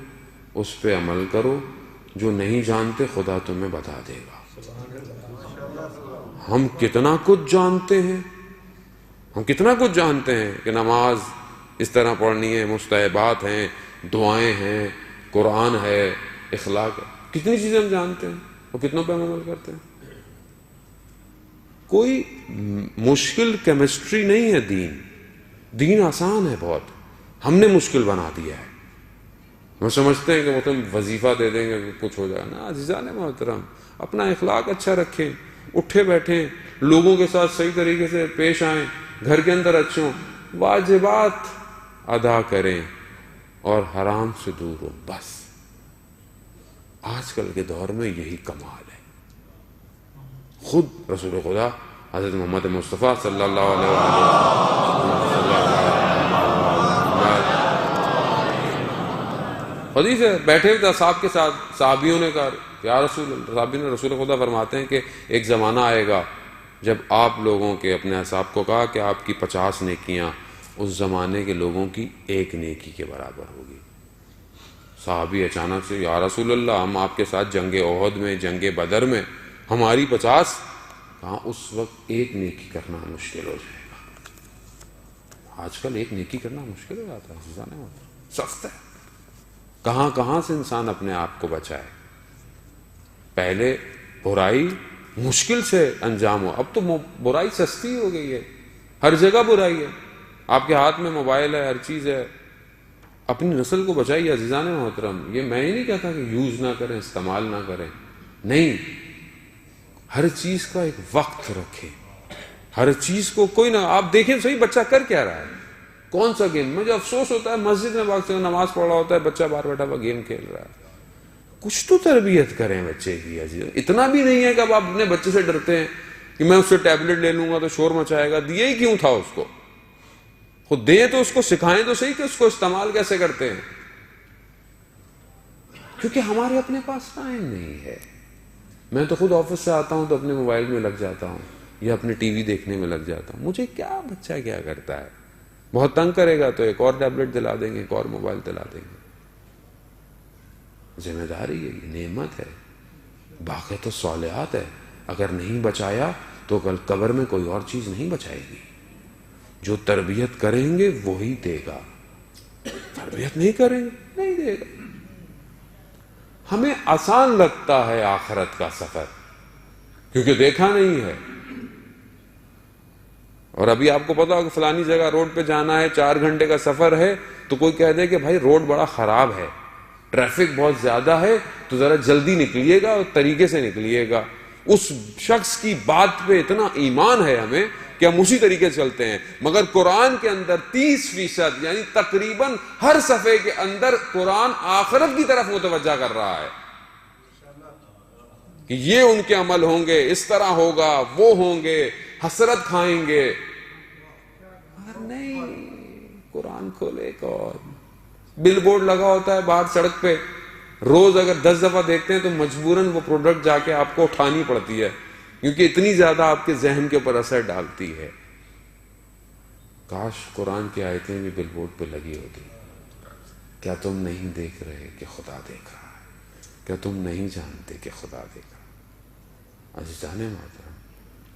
اس پہ عمل کرو، جو نہیں جانتے خدا تمہیں بتا دے گا. ہم کتنا کچھ جانتے ہیں، ہم کتنا کچھ جانتے ہیں کہ نماز اس طرح پڑھنی ہے، مستحبات ہیں، دعائیں ہیں، قرآن ہے، اخلاق ہے. کتنی چیزیں ہم جانتے ہیں اور کتنوں پہ ہم عمل کرتے ہیں. کوئی مشکل کیمسٹری نہیں ہے دین آسان ہے بہت. ہم نے مشکل بنا دیا ہے. ہم سمجھتے ہیں کہ مطلب وظیفہ دے دیں گے کچھ ہو جائے نا. عزیزان محترم اپنا اخلاق اچھا رکھیں، اٹھے بیٹھیں، لوگوں کے ساتھ صحیح طریقے سے پیش آئیں، گھر کے اندر اچھے ہوں، واجبات ادا کریں اور حرام سے دور ہوں. بس آج کل کے دور میں یہی کمال ہے. خود رسول خدا حضرت محمد مصطفیٰ صلی اللہ علیہ وسلم حدیث ہے، بیٹھے ہوئے تھے اصحاب کے ساتھ، صحابیوں نے کہا یا رسول اللہ، صحابی نے رسول خدا فرماتے ہیں کہ ایک زمانہ آئے گا جب آپ لوگوں کے اپنے اصحاب کو کہا کہ آپ کی 50 نیکیاں اس زمانے کے لوگوں کی ایک نیکی کے برابر ہوگی. صحابی اچانک سے یا رسول اللہ ہم آپ کے ساتھ جنگ احد میں، جنگ بدر میں، ہماری 50. کہاں اس وقت ایک نیکی کرنا مشکل ہو جائے گا. آج کل ایک نیکی کرنا مشکل ہو جاتا ہے، سخت ہے. کہاں سے انسان اپنے آپ کو بچائے. پہلے برائی مشکل سے انجام ہو، اب تو برائی سستی ہو گئی ہے، ہر جگہ برائی ہے. آپ کے ہاتھ میں موبائل ہے، ہر چیز ہے. اپنی نسل کو بچائیے عزیزان محترم. یہ میں ہی نہیں کہتا کہ یوز نہ کریں، استعمال نہ کریں، نہیں، ہر چیز کا ایک وقت رکھیں. ہر چیز کو کوئی نہ، آپ دیکھیں صحیح بچہ کر کیا رہا ہے، کون سا گیم. مجھے افسوس ہوتا ہے مسجد میں وقت سے نماز پڑھ رہا ہوتا ہے، بچہ باہر بیٹھا ہوا گیم کھیل رہا ہے. کچھ تو تربیت کریں بچے کی. عزیز اتنا بھی نہیں ہے کہ اب آپ اپنے بچے سے ڈرتے ہیں کہ میں اس سے ٹیبلٹ لے لوں گا تو شور مچائے گا. دیے ہی کیوں تھا اس کو؟ خود دیں تو اس کو سکھائیں تو صحیح کہ اس کو استعمال کیسے کرتے ہیں. کیونکہ ہمارے اپنے پاس ٹائم نہیں ہے. میں تو خود آفس سے آتا ہوں تو اپنے موبائل میں لگ جاتا ہوں یا اپنے ٹی وی دیکھنے میں لگ جاتا ہوں. مجھے کیا بچہ کیا کرتا ہے، بہت تنگ کرے گا تو ایک اور ٹیبلٹ دلا دیں گے، ایک اور موبائل دلا دیں گے. ذمہ داری ہے، یہ نعمت ہے، باقی تو صالحات ہے. اگر نہیں بچایا تو کل قبر میں کوئی اور چیز نہیں بچائے گی. جو تربیت کریں گے وہی دے گا، تربیت نہیں کریں گے نہیں دے گا. ہمیں آسان لگتا ہے آخرت کا سفر کیونکہ دیکھا نہیں ہے. اور ابھی آپ کو پتا ہو کہ فلانی جگہ روڈ پہ جانا ہے، 4 گھنٹے کا سفر ہے، تو کوئی کہہ دے کہ بھائی روڈ بڑا خراب ہے، ٹریفک بہت زیادہ ہے، تو ذرا جلدی نکلیے گا اور طریقے سے نکلیے گا. اس شخص کی بات پہ اتنا ایمان ہے ہمیں کہ ہم اسی طریقے سے چلتے ہیں. مگر قرآن کے اندر 30% یعنی تقریباً ہر صفحے کے اندر قرآن آخرت کی طرف متوجہ کر رہا ہے کہ یہ ان کے عمل ہوں گے، اس طرح ہوگا، وہ ہوں گے. حسرت کھائیں گے. مگر نہیں، قرآن کھولے ایک اور بل بورڈ لگا ہوتا ہے باہر سڑک پہ، روز اگر 10 دفعہ دیکھتے ہیں تو مجبوراً وہ پروڈکٹ جا کے آپ کو اٹھانی پڑتی ہے، کیونکہ اتنی زیادہ آپ کے ذہن کے اوپر اثر ڈالتی ہے. کاش قرآن کی آیتیں بھی بل بورڈ پہ لگی ہوتی. کیا تم نہیں دیکھ رہے کہ خدا دیکھ رہا ہے؟ کیا تم نہیں جانتے کہ خدا دیکھ رہا ہے؟ عزیزان محترم،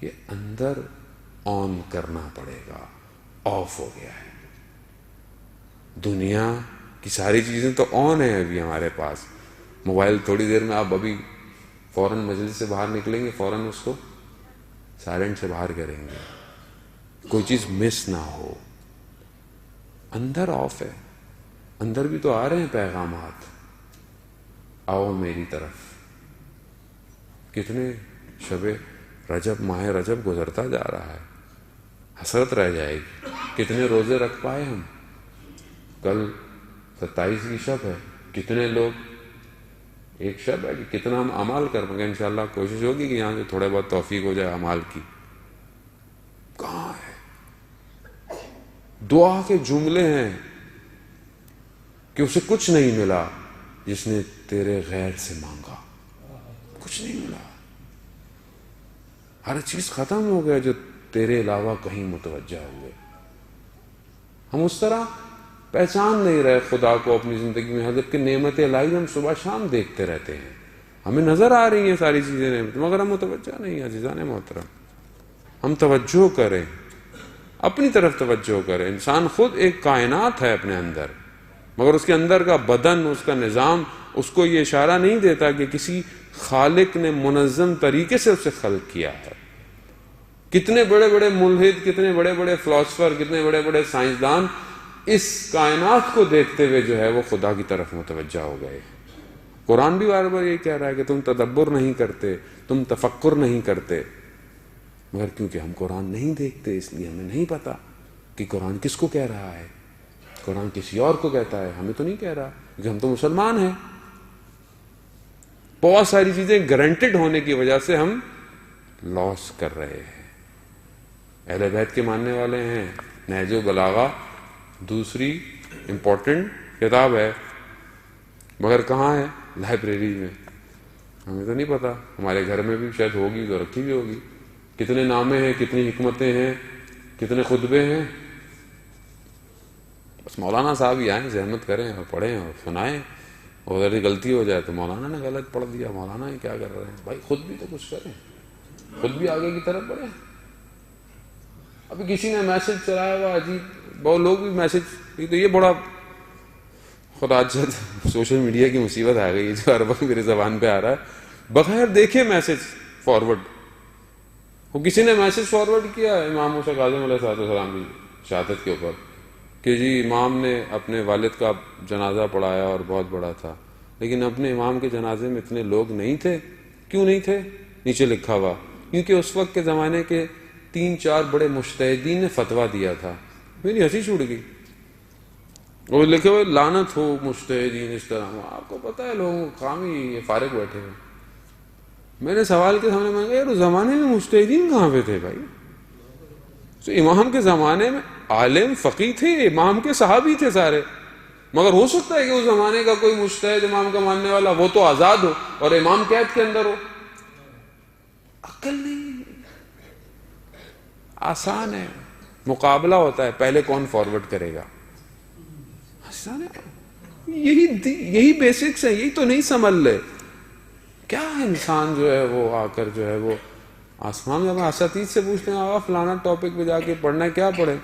یہ اندر آن کرنا پڑے گا. آف ہو گیا ہے. دنیا کی ساری چیزیں تو آن ہیں ابھی ہمارے پاس. موبائل تھوڑی دیر میں آپ ابھی فوراً مجلس سے باہر نکلیں گے، فوراً اس کو سائلنٹ سے باہر کریں گے، کوئی چیز مس نہ ہو. اندر آف ہے. اندر بھی تو آ رہے ہیں پیغامات، آؤ میری طرف. کتنے شب رجب، ماہ رجب گزرتا جا رہا ہے، حسرت رہ جائے گی. کتنے روزے رکھ پائے ہم؟ کل 27 کی شب ہے. کتنے لوگ، ایک شب ہے کہ کتنا ہم اعمال کر پائیں گے. انشاءاللہ کوشش ہوگی کہ یہاں سے تھوڑے بہت توفیق ہو جائے اعمال کی. کہاں ہے؟ دعا کے جملے ہیں کہ اسے کچھ نہیں ملا جس نے تیرے غیر سے مانگا. کچھ نہیں ملا. ہر چیز ختم ہو گیا جو تیرے علاوہ کہیں متوجہ ہوئے. ہم اس طرح پہچان نہیں رہے خدا کو اپنی زندگی میں، حضرت کی نعمت الہی ہم صبح شام دیکھتے رہتے ہیں، ہمیں نظر آ رہی ہیں ساری چیزیں مگر ہم متوجہ نہیں. عزیزان محترم، ہم توجہ کریں، اپنی طرف توجہ کریں. انسان خود ایک کائنات ہے اپنے اندر، مگر اس کے اندر کا بدن، اس کا نظام اس کو یہ اشارہ نہیں دیتا کہ کسی خالق نے منظم طریقے سے اسے خلق کیا ہے. کتنے بڑے بڑے ملحد، کتنے بڑے بڑے فلاسفر، کتنے بڑے بڑے سائنسدان اس کائنات کو دیکھتے ہوئے جو ہے وہ خدا کی طرف متوجہ ہو گئے. قرآن بھی بار بار یہ کہہ رہا ہے کہ تم تدبر نہیں کرتے، تم تفکر نہیں کرتے. مگر کیونکہ ہم قرآن نہیں دیکھتے اس لیے ہمیں نہیں پتا کہ قرآن کس کو کہہ رہا ہے. قرآن کسی اور کو کہتا ہے، ہمیں تو نہیں کہہ رہا، کیونکہ ہم تو مسلمان ہیں. بہت ساری چیزیں گارنٹیڈ ہونے کی وجہ سے ہم لاس کر رہے ہیں. اہل بیت کے ماننے والے ہیں. نہج البلاغہ دوسری امپورٹنٹ کتاب ہے، مگر کہاں ہے؟ لائبریری میں. ہمیں تو نہیں پتا. ہمارے گھر میں بھی شاید ہوگی تو رکھی بھی ہوگی. کتنے نامے ہیں، کتنی حکمتیں ہیں، کتنے خطبے ہیں. بس مولانا صاحب ہی آئیں، زحمت کریں اور پڑھیں اور سنائیں. اور اگر غلطی ہو جائے تو مولانا نے غلط پڑھ دیا، مولانا ہی کیا کر رہے ہیں. بھائی خود بھی تو کچھ کریں، خود بھی آگے کی طرف بڑھیں. ابھی کسی نے میسج چلایا ہوا عجیب، بہت لوگ بھی میسج، تو یہ بڑا خدا جد سوشل میڈیا کی مصیبت آ گئی ہے جو ہر وقت میرے زبان پہ آ رہا ہے بغیر دیکھے میسج فارورڈ. وہ کسی نے میسج فارورڈ کیا امام موسیٰ کاظم علیہ السلام کی شہادت کے اوپر کہ جی امام نے اپنے والد کا جنازہ پڑھایا اور بہت بڑا تھا، لیکن اپنے امام کے جنازے میں اتنے لوگ نہیں تھے. کیوں نہیں تھے؟ نیچے لکھا ہوا کیونکہ اس وقت کے زمانے کے 3-4 بڑے مجتہدین نے فتویٰ دیا تھا. میری ہنسی چھوٹ گئی. وہ لکھے ہوئے لعنت ہو مجتہدین اس طرح. آپ کو پتہ ہے لوگوں کام ہی یہ فارغ بیٹھے ہیں. میں نے سوال کے سامنے مانگا یار اس زمانے میں مجتہدین کہاں پہ تھے بھائی؟ تو امام کے زمانے میں عالم فقیہ تھے، امام کے صحابی تھے سارے، مگر ہو سکتا ہے کہ اس زمانے کا کوئی مجتہد امام کا ماننے والا وہ تو آزاد ہو اور امام قید کے اندر ہو. عقل نہیں. آسان ہے، مقابلہ ہوتا ہے، پہلے کون فارورڈ کرے گا. آسان ہے. یہی بیسکس ہے، یہی تو نہیں سمجھ لے. کیا انسان جو ہے وہ آ کر جو ہے وہ آسمان میں اساتید سے پوچھتے ہیں آقا فلانا ٹاپک پہ جا کے پڑھنا ہے، کیا پڑھیں؟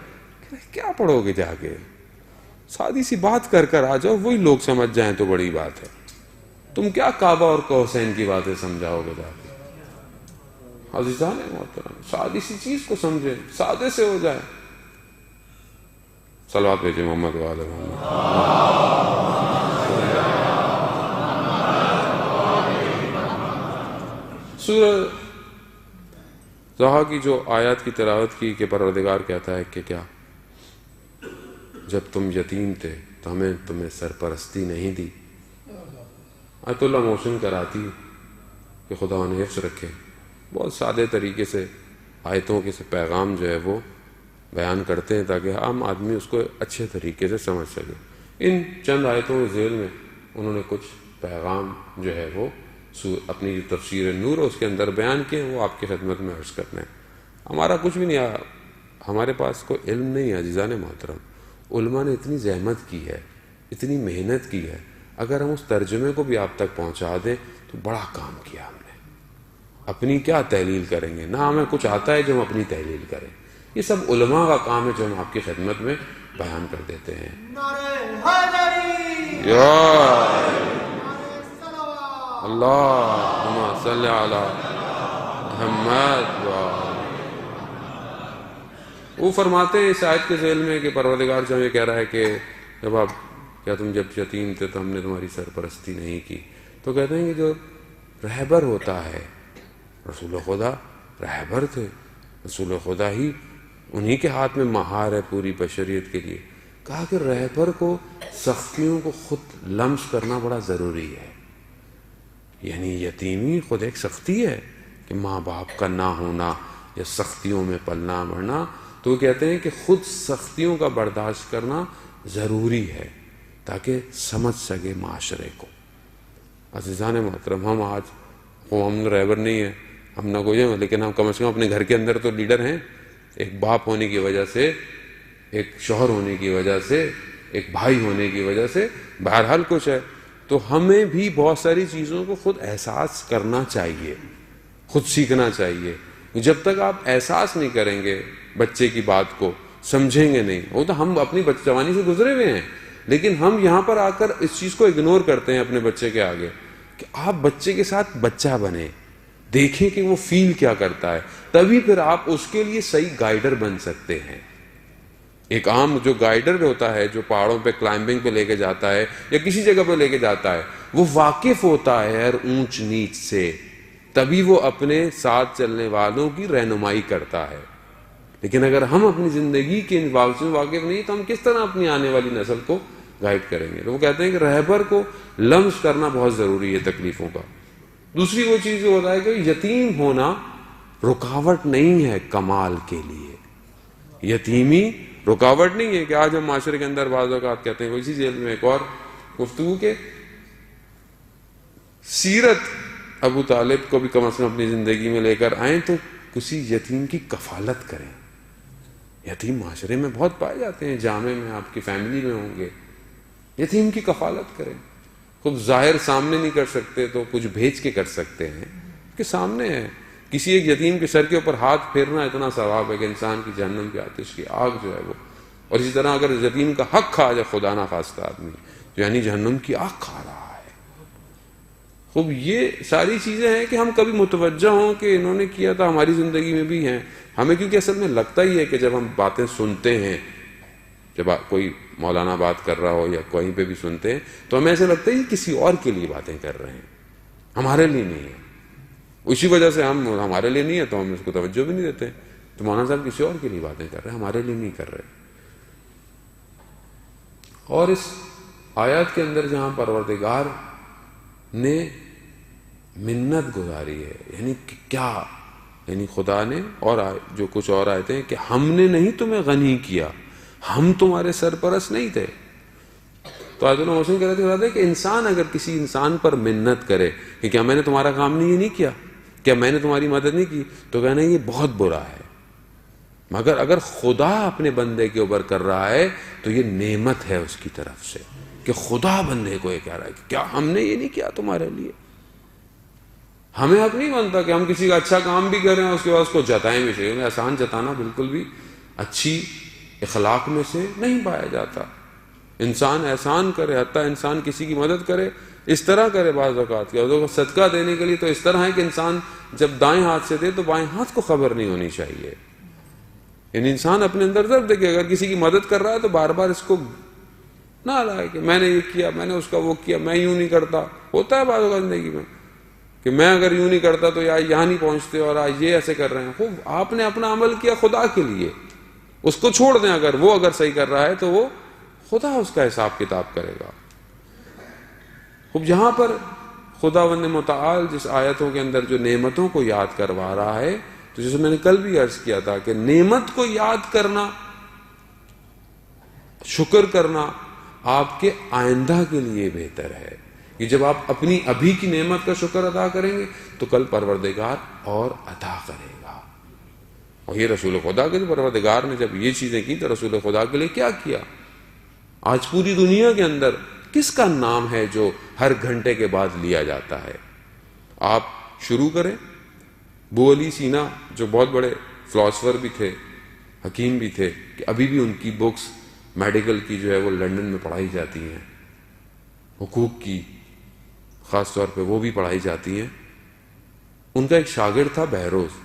کیا پڑھو گے جا کے؟ سادی سی بات کر آ جاؤ، وہی لوگ سمجھ جائیں تو بڑی بات ہے. تم کیا کعبہ اور حسین کی باتیں سمجھاؤ گے جا کے؟ عزیزان محترم، سادی سی چیز کو سمجھیں، سادے سے ہو جائے. صلوات بھیجیں محمد و آل محمد. سورہ ضحیٰ کی جو آیات کی تلاوت کی کہ پروردگار کہتا ہے کہ کیا جب تم یتیم تھے تو ہمیں تمہیں سرپرستی نہیں دی. آیت اللہ محسن کراتی کہ خدا انہیں حفظ رکھے. بہت سادے طریقے سے آیتوں کے سے پیغام جو ہے وہ بیان کرتے ہیں تاکہ عام آدمی اس کو اچھے طریقے سے سمجھ سکے۔ ان چند آیتوں کے ذیل میں انہوں نے کچھ پیغام جو ہے وہ اپنی جو تفسیر نور ہے اس کے اندر بیان کیے، وہ آپ کی خدمت میں عرض کرنا ہے۔ ہمارا کچھ بھی نہیں، ہمارے پاس کوئی علم نہیں ہے عزیزان محترم، علماء نے اتنی زحمت کی ہے، اتنی محنت کی ہے، اگر ہم اس ترجمے کو بھی آپ تک پہنچا دیں تو بڑا کام کیا ہم نے۔ اپنی کیا تحلیل کریں گے؟ نہ ہمیں کچھ آتا ہے جو ہم اپنی تحلیل کریں، یہ سب علماء کا کام ہے جو ہم آپ کی خدمت میں بیان کر دیتے ہیں۔ اللہم صلی علی محمد۔ وہ فرماتے ہیں اس آیت کے ذیل میں کہ پروردگار جو یہ کہہ رہا ہے کہ جب آپ کیا تم جب یتیم تھے تو ہم نے تمہاری سرپرستی نہیں کی، تو کہتے ہیں کہ جو رہبر ہوتا ہے، رسول خدا رہبر تھے، رسول خدا ہی انہی کے ہاتھ میں مہار ہے پوری بشریت کے لیے۔ کہا کہ رہبر کو سختیوں کو خود لمس کرنا بڑا ضروری ہے، یعنی یتیمی خود ایک سختی ہے کہ ماں باپ کا نہ ہونا یا سختیوں میں پلنا بڑھنا، تو کہتے ہیں کہ خود سختیوں کا برداشت کرنا ضروری ہے تاکہ سمجھ سکے معاشرے کو۔ عزیزان محترم، ہم آج ہم رہبر نہیں ہیں، ہم نہ کوئی ہیں، لیکن ہم کم از کم اپنے گھر کے اندر تو لیڈر ہیں، ایک باپ ہونے کی وجہ سے، ایک شوہر ہونے کی وجہ سے، ایک بھائی ہونے کی وجہ سے بہرحال کچھ ہے۔ تو ہمیں بھی بہت ساری چیزوں کو خود احساس کرنا چاہیے، خود سیکھنا چاہیے۔ جب تک آپ احساس نہیں کریں گے بچے کی بات کو، سمجھیں گے نہیں، وہ تو ہم اپنی جوانی سے گزرے ہوئے ہیں، لیکن ہم یہاں پر آ کر اس چیز کو اگنور کرتے ہیں اپنے بچے کے آگے، کہ آپ بچے کے ساتھ بچہ بنیں، دیکھیں کہ وہ فیل کیا کرتا ہے، تبھی پھر آپ اس کے لیے صحیح گائیڈر بن سکتے ہیں۔ ایک عام جو گائیڈر ہوتا ہے جو پہاڑوں پہ کلائمبنگ پہ لے کے جاتا ہے یا کسی جگہ پہ لے کے جاتا ہے، وہ واقف ہوتا ہے ہر اونچ نیچ سے، تبھی وہ اپنے ساتھ چلنے والوں کی رہنمائی کرتا ہے۔ لیکن اگر ہم اپنی زندگی کے ان باغوں سے واقف نہیں تو ہم کس طرح اپنی آنے والی نسل کو گائیڈ کریں گے؟ تو وہ کہتے ہیں کہ رہبر کو لمس کرنا بہت ضروری ہے تکلیفوں کا۔ دوسری وہ چیز جو ہوتا ہے کہ یتیم ہونا رکاوٹ نہیں ہے کمال کے لیے، یتیمی رکاوٹ نہیں ہے کہ آج ہم معاشرے کے اندر بعض اوقات کہتے ہیں، اسی جیل میں ایک اور گفتگو کے سیرت ابو طالب کو بھی کم از کم اپنی زندگی میں لے کر آئیں تو کسی یتیم کی کفالت کریں۔ یتیم معاشرے میں بہت پائے جاتے ہیں، جامع میں آپ کی فیملی میں ہوں گے، یتیم کی کفالت کریں۔ خود ظاہر سامنے نہیں کر سکتے تو کچھ بھیج کے کر سکتے ہیں کہ سامنے ہے۔ کسی ایک یتیم کے سر کے اوپر ہاتھ پھیرنا اتنا ثواب ہے کہ انسان کی جہنم کی آتش کی آگ جو ہے وہ، اور اسی طرح اگر یتیم کا حق کھا جائے خدا نہ خواستہ آدمی، یعنی جہنم کی آگ کھا رہا ہے۔ خوب یہ ساری چیزیں ہیں کہ ہم کبھی متوجہ ہوں کہ انہوں نے کیا تھا، ہماری زندگی میں بھی ہیں۔ ہمیں کیونکہ اصل میں لگتا ہی ہے کہ جب ہم باتیں سنتے ہیں، جب کوئی مولانا بات کر رہا ہو یا کہیں پہ بھی سنتے ہیں تو ہمیں ایسے لگتا ہے کہ کسی اور کے لیے باتیں کر رہے ہیں، ہمارے لیے نہیں ہے۔ اسی وجہ سے ہم ہمارے لیے نہیں ہے تو ہم اس کو توجہ بھی نہیں دیتے، تو مولانا صاحب کسی اور کے لیے باتیں کر رہے ہیں، ہمارے لیے نہیں کر رہے۔ اور اس آیات کے اندر جہاں پروردگار نے منت گزاری ہے، یعنی کیا، یعنی خدا نے، اور جو کچھ اور آیتیں ہیں کہ ہم نے نہیں تمہیں غنی کیا، ہم تمہارے سرپرست نہیں تھے۔ تو آیت اللہ محسن کہہ رہے تھے کہ انسان اگر کسی انسان پر منت کرے کہ کیا میں نے تمہارا کام نہیں یہ نہیں کیا، کیا میں نے تمہاری مدد نہیں کی، تو کہنا یہ بہت برا ہے۔ مگر اگر خدا اپنے بندے کے اوپر کر رہا ہے تو یہ نعمت ہے اس کی طرف سے کہ خدا بندے کو یہ کہہ رہا ہے کہ کیا ہم نے یہ نہیں کیا تمہارے لیے۔ ہمیں اب نہیں بنتا کہ ہم کسی کا اچھا کام بھی کریں اور اس کے بعد اس کو جتائیں بھی چاہیے۔ احسان جتانا بالکل بھی اچھی اخلاق میں سے نہیں پایا جاتا۔ انسان احسان کرے، حتیٰ انسان کسی کی مدد کرے، اس طرح کرے بعض اوقات کیا صدقہ دینے کے لیے تو اس طرح ہے کہ انسان جب دائیں ہاتھ سے دے تو بائیں ہاتھ کو خبر نہیں ہونی چاہیے۔ یعنی انسان اپنے اندر ضرور دیکھے، اگر کسی کی مدد کر رہا ہے تو بار بار اس کو نہ لائے کہ میں نے یہ کیا، میں نے اس کا وہ کیا، میں یوں نہیں کرتا۔ ہوتا ہے بعض اوقات زندگی میں کہ میں اگر یوں نہیں کرتا تو یہاں نہیں پہنچتے، اور آج یہ ایسے کر رہے ہیں۔ خوب آپ نے اپنا عمل کیا خدا کے لیے، اس کو چھوڑ دیں، اگر وہ صحیح کر رہا ہے تو وہ خدا اس کا حساب کتاب کرے گا۔ خوب یہاں پر خداوند متعال جس آیتوں کے اندر جو نعمتوں کو یاد کروا رہا ہے تو جیسے میں نے کل بھی عرض کیا تھا کہ نعمت کو یاد کرنا، شکر کرنا آپ کے آئندہ کے لیے بہتر ہے، کہ جب آپ اپنی ابھی کی نعمت کا شکر ادا کریں گے تو کل پروردگار اور ادا کرے گا۔ اور یہ رسول خدا کے پروردگار نے جب یہ چیزیں کی تو رسول خدا کے لیے کیا کیا؟ آج پوری دنیا کے اندر کس کا نام ہے جو ہر گھنٹے کے بعد لیا جاتا ہے؟ آپ شروع کریں، ابو علی سینا جو بہت بڑے فلاسفر بھی تھے، حکیم بھی تھے، کہ ابھی بھی ان کی بکس میڈیکل کی جو ہے وہ لندن میں پڑھائی جاتی ہیں، حقوق کی خاص طور پہ وہ بھی پڑھائی جاتی ہیں۔ ان کا ایک شاگرد تھا بہروز،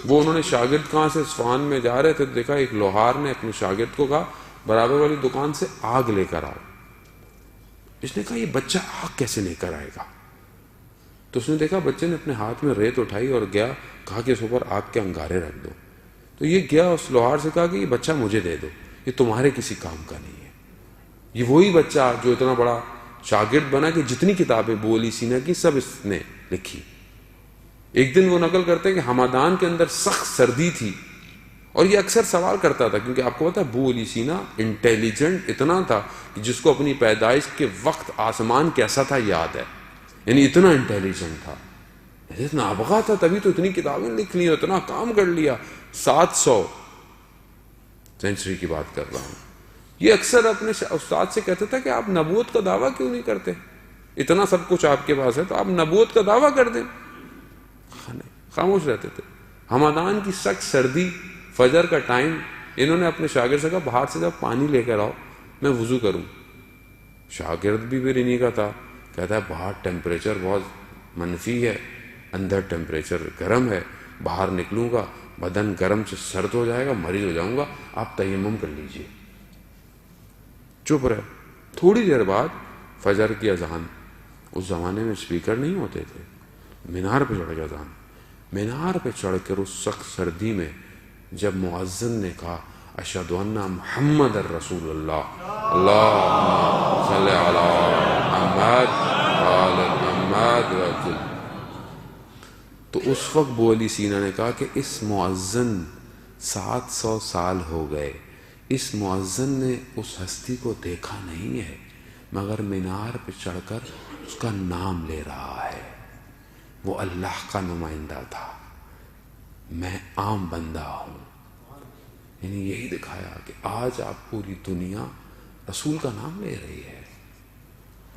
وہ انہوں نے شاگرد کہاں سے اصفہان میں جا رہے تھے، دیکھا ایک لوہار نے اپنے شاگرد کو کہا برابر والی دکان سے آگ لے کر آؤ۔ اس نے کہا یہ بچہ آگ کیسے لے کر آئے گا؟ تو اس نے دیکھا بچے نے اپنے ہاتھ میں ریت اٹھائی اور گیا، کہا کہ اس اوپر آگ کے انگارے رکھ دو۔ تو یہ گیا اس لوہار سے کہا کہ یہ بچہ مجھے دے دو، یہ تمہارے کسی کام کا نہیں ہے۔ یہ وہی بچہ جو اتنا بڑا شاگرد بنا کہ جتنی کتابیں ابو علی سینا کی سب اس نے لکھی۔ ایک دن وہ نقل کرتے ہیں کہ ہمدان کے اندر سخت سردی تھی، اور یہ اکثر سوال کرتا تھا، کیونکہ آپ کو پتا ہے ابو علی سینا انٹیلیجنٹ اتنا تھا کہ جس کو اپنی پیدائش کے وقت آسمان کیسا تھا یاد ہے، یعنی اتنا انٹیلیجنٹ تھا، اتنا ابغا تھا، تبھی تو اتنی کتابیں لکھ لی، اتنا کام کر لیا۔ 700 سینچری کی بات کر رہا ہوں۔ یہ اکثر اپنے استاد سے کہتا تھا کہ آپ نبوت کا دعویٰ کیوں نہیں کرتے؟ اتنا سب کچھ آپ کے پاس ہے تو آپ نبوت کا دعویٰ کر دیں۔ خاموش رہتے تھے۔ ہمدان کی سخت سردی، فجر کا ٹائم، انہوں نے اپنے شاگرد سے کہا باہر سے جب پانی لے کر آؤ میں وضو کروں۔ شاگرد بھی پھر انہی کا تھا، کہتا ہے باہر ٹیمپریچر بہت منفی ہے، اندر ٹیمپریچر گرم ہے، باہر نکلوں گا بدن گرم سے سرد ہو جائے گا، مریض ہو جاؤں گا، آپ تیمم کر لیجئے۔ چپ رہے۔ تھوڑی دیر بعد فجر کی اذان، اس زمانے میں اسپیکر نہیں ہوتے تھے، مینار پہ چڑھ گیا اذان۔ مینار پہ چڑھ کر اس سخت سردی میں جب مؤذن نے کہا اشہد ان محمد الرسول اللہ، اللہم صلی علی محمد وعلی محمد وسلم، تو اس وقت ابو علی سینا نے کہا کہ اس مؤذن 700 سال ہو گئے، اس مؤذن نے اس ہستی کو دیکھا نہیں ہے مگر مینار پہ چڑھ کر اس کا نام لے رہا ہے۔ وہ اللہ کا نمائندہ تھا، میں عام بندہ ہوں۔ یعنی یہی دکھایا کہ آج آپ پوری دنیا رسول کا نام لے رہی ہے۔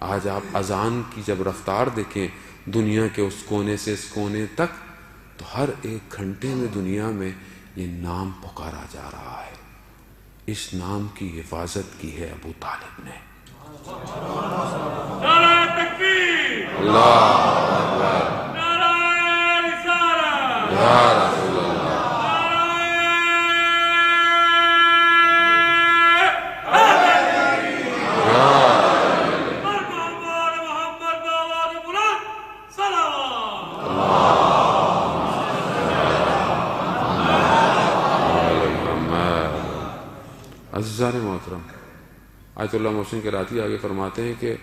آج آپ اذان کی جب رفتار دیکھیں دنیا کے اس کونے سے اس کونے تک، تو ہر ایک گھنٹے میں دنیا میں یہ نام پکارا جا رہا ہے۔ اس نام کی حفاظت کی ہے ابو طالب نے۔ نعرہ تکبیر، اللہ اکبر، نعرہ رسالت، یا رسول اللہ، عزیزان محترم، آیت اللہ محسن کراتی آگے فرماتے ہیں کہ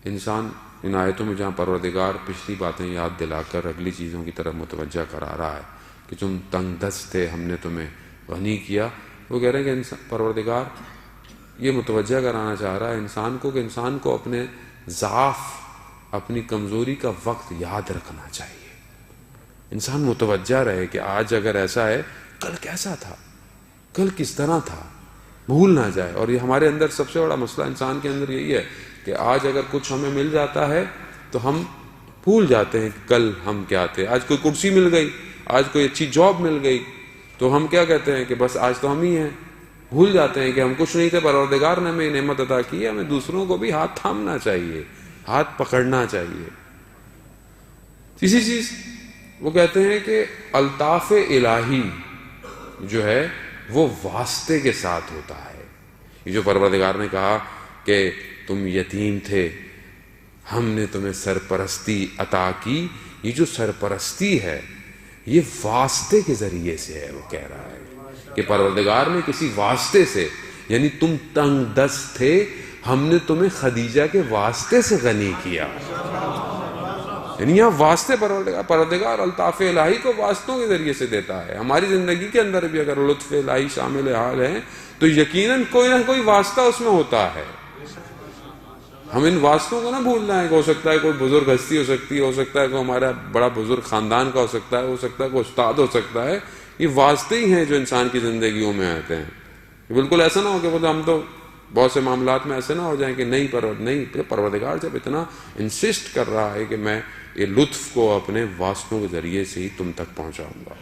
انسان ان آیتوں میں جہاں پروردگار پچھلی باتیں یاد دلا کر اگلی چیزوں کی طرف متوجہ کرا رہا ہے کہ تم تنگ دست تھے، ہم نے تمہیں غنی کیا، وہ کہہ رہے ہیں کہ پروردگار یہ متوجہ کرانا چاہ رہا ہے انسان کو کہ انسان کو اپنے ضعف، اپنی کمزوری کا وقت یاد رکھنا چاہیے۔ انسان متوجہ رہے کہ آج اگر ایسا ہے کل کیسا تھا، کل کس طرح تھا، بھول نہ جائے۔ اور یہ ہمارے اندر سب سے بڑا مسئلہ انسان کے اندر یہی ہے کہ آج اگر کچھ ہمیں مل جاتا ہے تو ہم بھول جاتے ہیں کہ کل ہم کیا تھے۔ آج کوئی کرسی مل گئی، آج کوئی اچھی جاب مل گئی تو ہم کیا کہتے ہیں کہ بس آج تو ہم ہی ہیں، بھول جاتے ہیں کہ ہم کچھ نہیں تھے، پروردگار نے ہمیں نعمت عطا کی ہے۔ ہمیں دوسروں کو بھی ہاتھ تھامنا چاہیے، ہاتھ پکڑنا چاہیے۔ تیسری چیز وہ کہتے ہیں کہ الطاف الہی جو ہے وہ واسطے کے ساتھ ہوتا ہے۔ یہ جو پروردگار نے کہا کہ تم یتیم تھے، ہم نے تمہیں سرپرستی عطا کی، یہ جو سرپرستی ہے یہ واسطے کے ذریعے سے ہے۔ وہ کہہ رہا ہے کہ پروردگار نے کسی واسطے سے، یعنی تم تنگ دست تھے، ہم نے تمہیں خدیجہ کے واسطے سے غنی کیا۔ یعنی یہاں واسطے پروردگار الطاف الہی کو واسطوں کے ذریعے سے دیتا ہے. ہماری زندگی کے اندر بھی اگر لطف الہی شامل حال ہے تو یقیناً کوئی نہ کوئی واسطہ اس میں ہوتا ہے. ہم ان واسطوں کو نہ بھولنا ہے کہ ہو سکتا ہے کوئی بزرگ ہستی ہو سکتی ہے، ہو سکتا ہے کوئی ہمارا بڑا بزرگ خاندان کا ہو سکتا ہے، ہو سکتا ہے کوئی استاد ہو سکتا ہے. یہ واسطے ہی ہیں جو انسان کی زندگیوں میں آتے ہیں. بالکل ایسا نہ ہو کہ ہم تو بہت سے معاملات میں ایسے نہ ہو جائیں کہ نہیں پروردگار جب اتنا انسسٹ کر رہا ہے کہ میں یہ لطف کو اپنے واسطوں کے ذریعے سے ہی تم تک پہنچاؤں گا.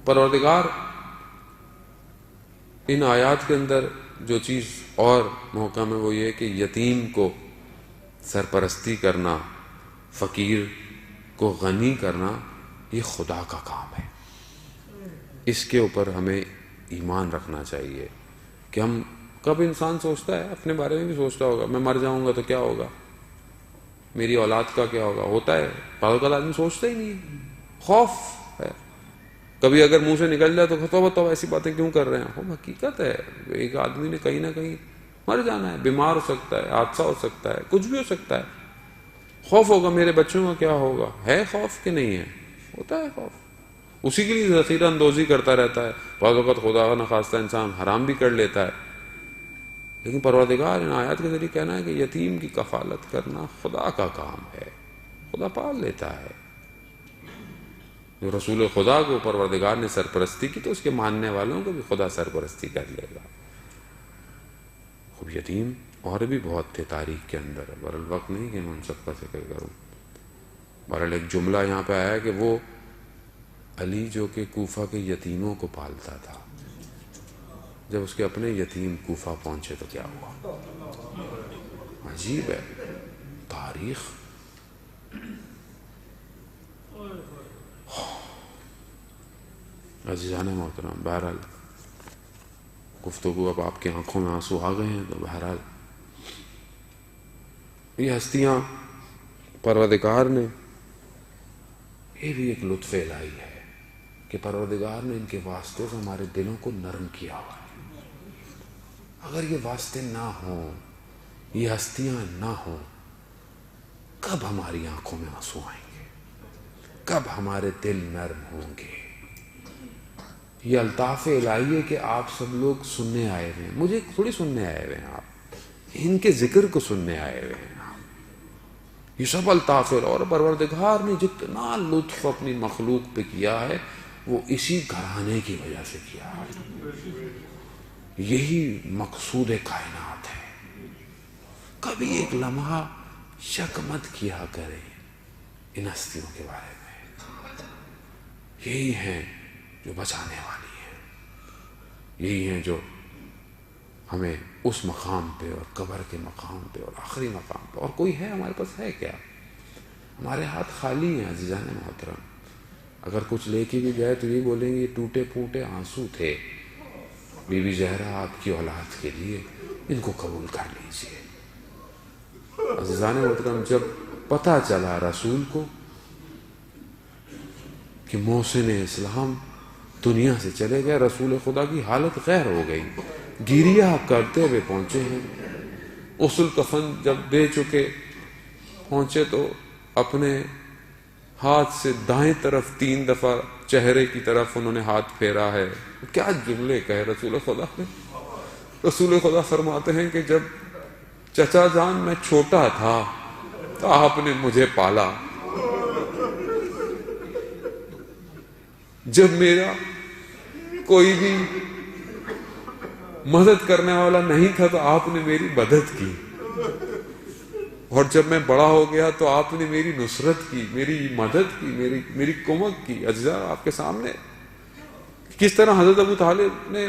پروردگار ان آیات کے اندر جو چیز اور محکم ہے وہ یہ کہ یتیم کو سرپرستی کرنا، فقیر کو غنی کرنا، یہ خدا کا کام ہے. اس کے اوپر ہمیں ایمان رکھنا چاہیے کہ ہم کب انسان سوچتا ہے، اپنے بارے میں بھی سوچتا ہوگا میں مر جاؤں گا تو کیا ہوگا، میری اولاد کا کیا ہوگا. ہوتا ہے بعض اوقات آدمی سوچتا ہی نہیں ہے، خوف ہے. کبھی اگر منہ سے نکل جائے تو توبہ ایسی باتیں کیوں کر رہے ہیں. حقیقت ہے ایک آدمی نے کہیں نہ کہیں مر جانا ہے، بیمار ہو سکتا ہے، حادثہ ہو سکتا ہے، کچھ بھی ہو سکتا ہے. خوف ہوگا میرے بچوں کا کیا ہوگا. ہے خوف کہ نہیں ہے؟ ہوتا ہے خوف. اسی کے لیے ذخیرہ اندوزی کرتا رہتا ہے. بعض اوقات خدا نخواستہ انسان حرام بھی کر لیتا ہے. لیکن پروردگار ان آیات کے ذریعے کہنا ہے کہ یتیم کی کفالت کرنا خدا کا کام ہے، خدا پال لیتا ہے. جو رسول خدا کو پروردگار نے سرپرستی کی تو اس کے ماننے والوں کو بھی خدا سرپرستی کر لے گا. خوب یتیم اور بھی بہت تھے تاریخ کے اندر، بہرحال وقت نہیں کہ میں ان سب کا ذکر کروں. بہرحال ایک جملہ یہاں پہ آیا کہ وہ علی جو کہ کوفہ کے یتیموں کو پالتا تھا، جب اس کے اپنے یتیم کوفہ پہنچے تو کیا ہوا. عجیب ہے تاریخ. عزیزان محترم، بہرحال گفتگو اب آپ کی آنکھوں میں آنسو آ گئے ہیں تو بہرحال یہ ہستیاں پروردگار نے، یہ بھی ایک لطف الہی ہے کہ پروردگار نے ان کے واسطے سے ہمارے دلوں کو نرم کیا ہوا ہے. اگر یہ واسطے نہ ہوں، یہ ہستیاں نہ ہوں، کب ہماری آنکھوں میں آنسو آئیں گے، کب ہمارے دل نرم ہوں گے. یہ الطاف الہی ہے کہ آپ سب لوگ سننے آئے ہوئے ہیں. مجھے تھوڑی سننے آئے ہوئے ہیں، آپ ان کے ذکر کو سننے آئے ہوئے ہیں. یہ سب الطاف الہی. اور پروردگار نے جتنا لطف اپنی مخلوق پہ کیا ہے وہ اسی گھرانے کی وجہ سے کیا ہے. یہی مقصود کائنات ہے. کبھی ایک لمحہ شک مت کیا کریں ان ہستیوں کے بارے میں. یہی ہیں جو بچانے والی ہیں، یہی ہیں جو ہمیں اس مقام پہ اور قبر کے مقام پہ اور آخری مقام پہ، اور کوئی ہے ہمارے پاس ہے کیا؟ ہمارے ہاتھ خالی ہیں عزیزان محترم. اگر کچھ لے کے بھی گئے تو یہ بولیں گے یہ ٹوٹے پھوٹے آنسو تھے بی بی زہرا آپ کی اولاد کے لیے، ان کو قبول کر لیجئے. عزیزان محترم، جب پتہ چلا رسول کو کہ محسن اسلام دنیا سے چلے گئے، رسول خدا کی حالت غیر ہو گئی. گیریا کرتے ہوئے پہنچے ہیں. غسل کفن جب دے چکے پہنچے تو اپنے ہاتھ سے دائیں طرف 3 دفعہ چہرے کی طرف انہوں نے ہاتھ پھیرا ہے. کیا جملے کہے رسول خدا نے. رسول خدا فرماتے ہیں کہ جب چچا جان میں چھوٹا تھا تو آپ نے مجھے پالا، جب میرا کوئی بھی مدد کرنے والا نہیں تھا تو آپ نے میری مدد کی، اور جب میں بڑا ہو گیا تو آپ نے میری نصرت کی، میری مدد کی، میری کمک کی. عزیزاں آپ کے سامنے کس طرح حضرت ابو طالب نے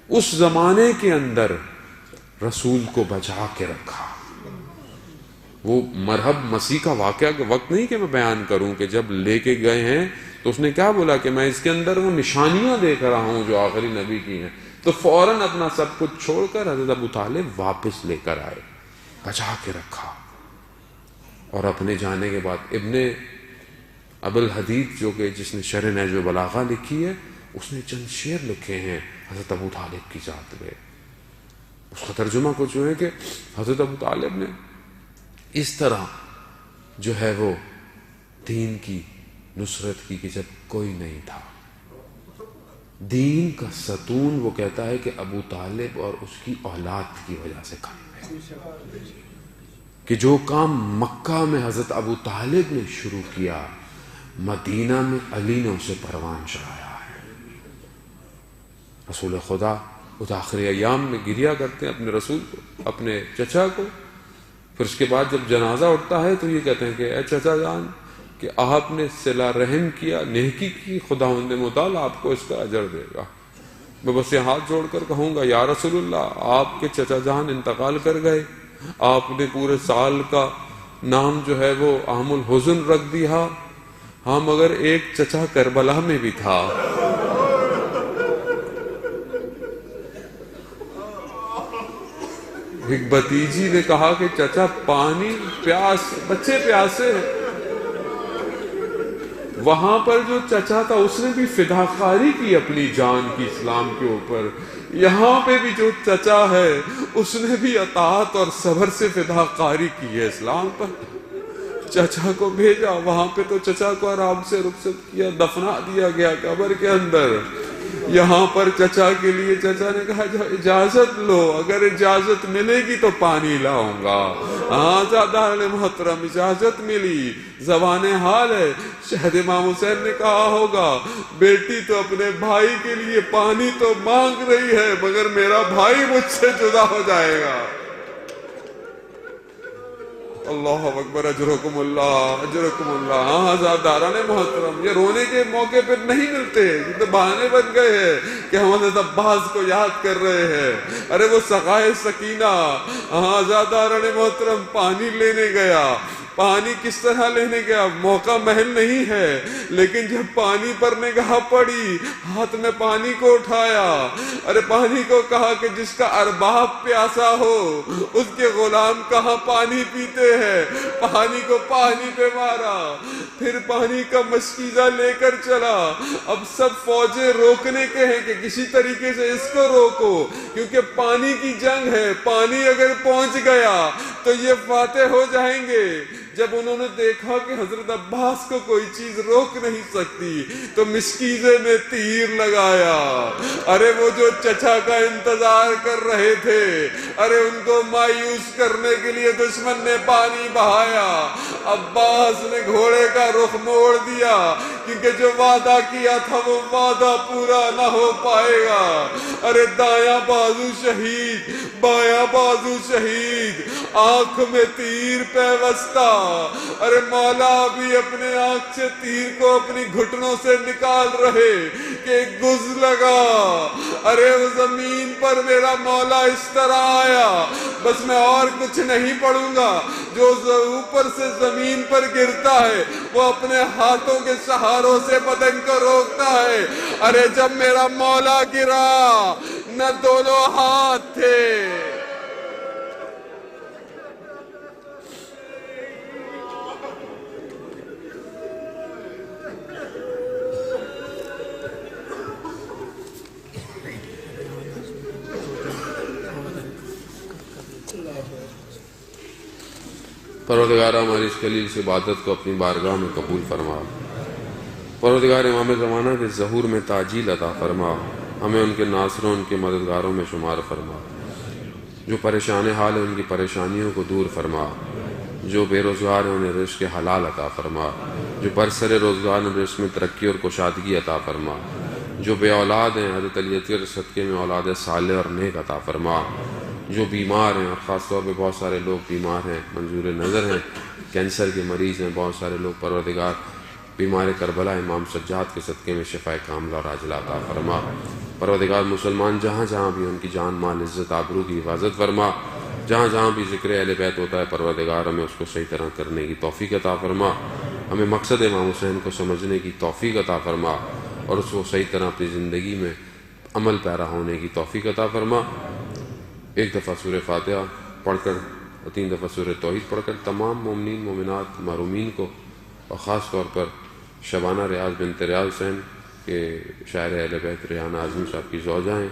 اس زمانے کے اندر رسول کو بچا کے رکھا. وہ مرحب مسیح کا واقعہ کے وقت نہیں کہ میں بیان کروں کہ جب لے کے گئے ہیں تو اس نے کیا بولا کہ میں اس کے اندر وہ نشانیاں دیکھ رہا ہوں جو آخری نبی کی ہیں. تو فوراً اپنا سب کچھ چھوڑ کر حضرت ابو طالب واپس لے کر آئے، بچا کے رکھا. اور اپنے جانے کے بعد ابن ابو الحدید جو کہ جس نے شرح نہج البلاغہ لکھی ہے، اس نے چند شعر لکھے ہیں حضرت ابو طالب کی ذات پہ. اس کا ترجمہ کچھ ہے کہ حضرت ابو طالب نے اس طرح جو ہے وہ دین کی نصرت کی کہ جب کوئی نہیں تھا. دین کا ستون وہ کہتا ہے کہ ابو طالب اور اس کی اولاد کی وجہ سے قائم ہے، کہ جو کام مکہ میں حضرت ابو طالب نے شروع کیا، مدینہ میں علی نے اسے پروان چڑھایا ہے. رسول خدا اس آخری ایام میں گریا کرتے ہیں اپنے رسول کو، اپنے چچا کو. پھر اس کے بعد جب جنازہ اٹھتا ہے تو یہ کہتے ہیں کہ اے چچا جان کہ آپ نے صلہ رحم کیا، نیکی کی، خداوند متعال آپ کو اس کا اجر دے گا. میں بس یہ ہاتھ جوڑ کر کہوں گا یا رسول اللہ، آپ کے چچا جان انتقال کر گئے، آپ نے پورے سال کا نام جو ہے وہ عام الحزن رکھ دیا. ہاں مگر ایک چچا کربلا میں بھی تھا. ایک بھتیجی نے کہا کہ چچا پانی پیاس، بچے پیاسے ہیں. وہاں پر جو چچا تھا اس نے بھی فداکاری کی اپنی جان کی اسلام کے اوپر. یہاں پہ بھی جو چچا ہے اس نے بھی اطاعت اور صبر سے فداکاری کی ہے اسلام پر. چچا کو بھیجا، وہاں پہ تو چچا کو آرام سے رخصت کیا، دفنا دیا گیا قبر کے اندر. یہاں پر چچا کے لیے چچا نے کہا اجازت لو، اگر اجازت ملے گی تو پانی لاؤں گا. ہاں زیادہ محترم اجازت ملی، زبان حال ہے. شہد امام حسین نے کہا ہوگا بیٹی تو اپنے بھائی کے لیے پانی تو مانگ رہی ہے مگر میرا بھائی مجھ سے جدا ہو جائے گا. اللہ اکبر، اجرکم اللہ، اجرکم اللہ. ہاں ہزارداران محترم، یہ رونے کے موقع پہ نہیں ملتے، یہ تو بہانے بن گئے ہیں کہ ہم حضرت عباس کو یاد کر رہے ہیں. ارے وہ سقائے سکینہ، ہاں ہزارداران محترم پانی لینے گیا. پانی کس طرح لینے گیا؟ موقع محل نہیں ہے، لیکن جب پانی پر نگاہ پڑی، ہاتھ میں پانی کو اٹھایا. ارے پانی کو کہا کہ جس کا ارباب پیاسا ہو اس کے غلام کہاں پانی پیتے ہیں. پانی کو پانی پہ مارا، پھر پانی کا مشکیزہ لے کر چلا. اب سب فوجیں روکنے کے ہیں کہ کسی طریقے سے اس کو روکو، کیونکہ پانی کی جنگ ہے. پانی اگر پہنچ گیا تو یہ فاتح ہو جائیں گے. جب انہوں نے دیکھا کہ حضرت عباس کو کوئی چیز روک نہیں سکتی تو مشکیزے میں تیر لگایا. ارے وہ جو چچا کا انتظار کر رہے تھے، ارے ان کو مایوس کرنے کے لیے دشمن نے پانی بہایا. عباس نے گھوڑے کا رخ موڑ دیا، کیونکہ جو وعدہ کیا تھا وہ وعدہ پورا نہ ہو پائے گا. ارے دایاں بازو شہید، بایاں بازو شہید، آنکھ میں تیر پیوستہ. ارے مولا بھی اپنے آنکھ سے تیر کو اپنی گھٹنوں سے نکال رہے کہ گز لگا. ارے وہ زمین پر میرا مولا اس طرح آیا. بس میں اور کچھ نہیں پڑھوں گا، جو اوپر سے زمین پر گرتا ہے وہ اپنے ہاتھوں کے سہاروں سے بدن کو روکتا ہے. ارے جب میرا مولا گرا نہ دونوں ہاتھ تھے. پروردگار ہماری اس خلیل سے عبادت کو اپنی بارگاہ میں قبول فرما. پروردگار امام زمانہ کے ظہور میں تعجیل عطا فرما. ہمیں ان کے ناصروں، ان کے مددگاروں میں شمار فرما. جو پریشان حال ہیں ان کی پریشانیوں کو دور فرما. جو بے روزگار ہیں انہیں رزق حلال عطا فرما. جو برسر روزگار ہیں رزق میں ترقی اور کشادگی عطا فرما. جو بے اولاد ہیں حضرت علی کے صدقے میں اولاد صالح اور نیک عطا فرما. جو بیمار ہیں، اور خاص طور پہ بہت سارے لوگ بیمار ہیں، منظور نظر ہیں، کینسر کے مریض ہیں بہت سارے لوگ، پروردگار بیمار کربلا امام سجاد کے صدقے میں شفا کاملہ اور عاجلہ عطا فرما. پروردگار مسلمان جہاں جہاں بھی ان کی جان مال عزت آبرو کی حفاظت فرما. جہاں جہاں بھی ذکر اہل بیت ہوتا ہے پروردگار ہمیں اس کو صحیح طرح کرنے کی توفیق عطا فرما. ہمیں مقصد امام حسین کو سمجھنے کی توفیق عطا فرما اور اس کو صحیح طرح اپنی زندگی میں عمل پیرا ہونے کی توفیق عطا فرما. ایک دفعہ سورہ فاتحہ پڑھ کر اور 3 دفعہ سورہ توحید پڑھ کر تمام مومنین مومنات محرومین کو، اور خاص طور پر شبانہ ریاض بنت ریاض حسین کے شاعر اہل بیت ریحانہ اعظمی صاحب کی زوجہ ہیں،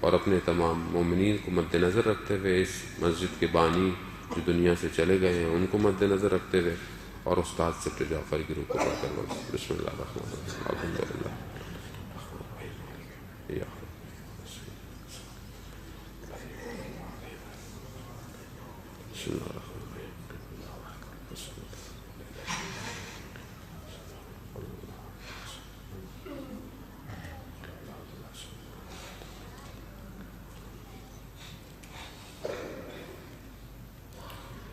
اور اپنے تمام مومنین کو مد نظر رکھتے ہوئے اس مسجد کے بانی جو دنیا سے چلے گئے ہیں ان کو مد نظر رکھتے ہوئے اور استاد سبت جعفری کی روح کو پڑھ کر بسم اللہ الرحمن الرحیم الحمدللہ بسم اللہ الرحمن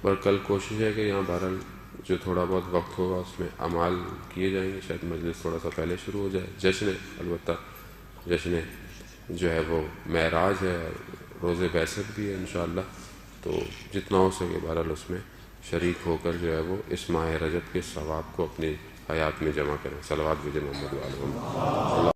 پر کل کوشش ہے کہ یہاں بہرحال جو تھوڑا بہت وقت ہوگا اس میں اعمال کیے جائیں گے، شاید مجلس تھوڑا سا پہلے شروع ہو جائے. جشن البتہ جشن جو ہے وہ معراج ہے، روز بعثت بھی ہے انشاءاللہ، تو جتنا ہو سکے بہرحال اس میں شریک ہو کر جو ہے وہ اس ماہ رجب کے ثواب کو اپنی حیات میں جمع کریں. صلوات بجے محمد وعلیہ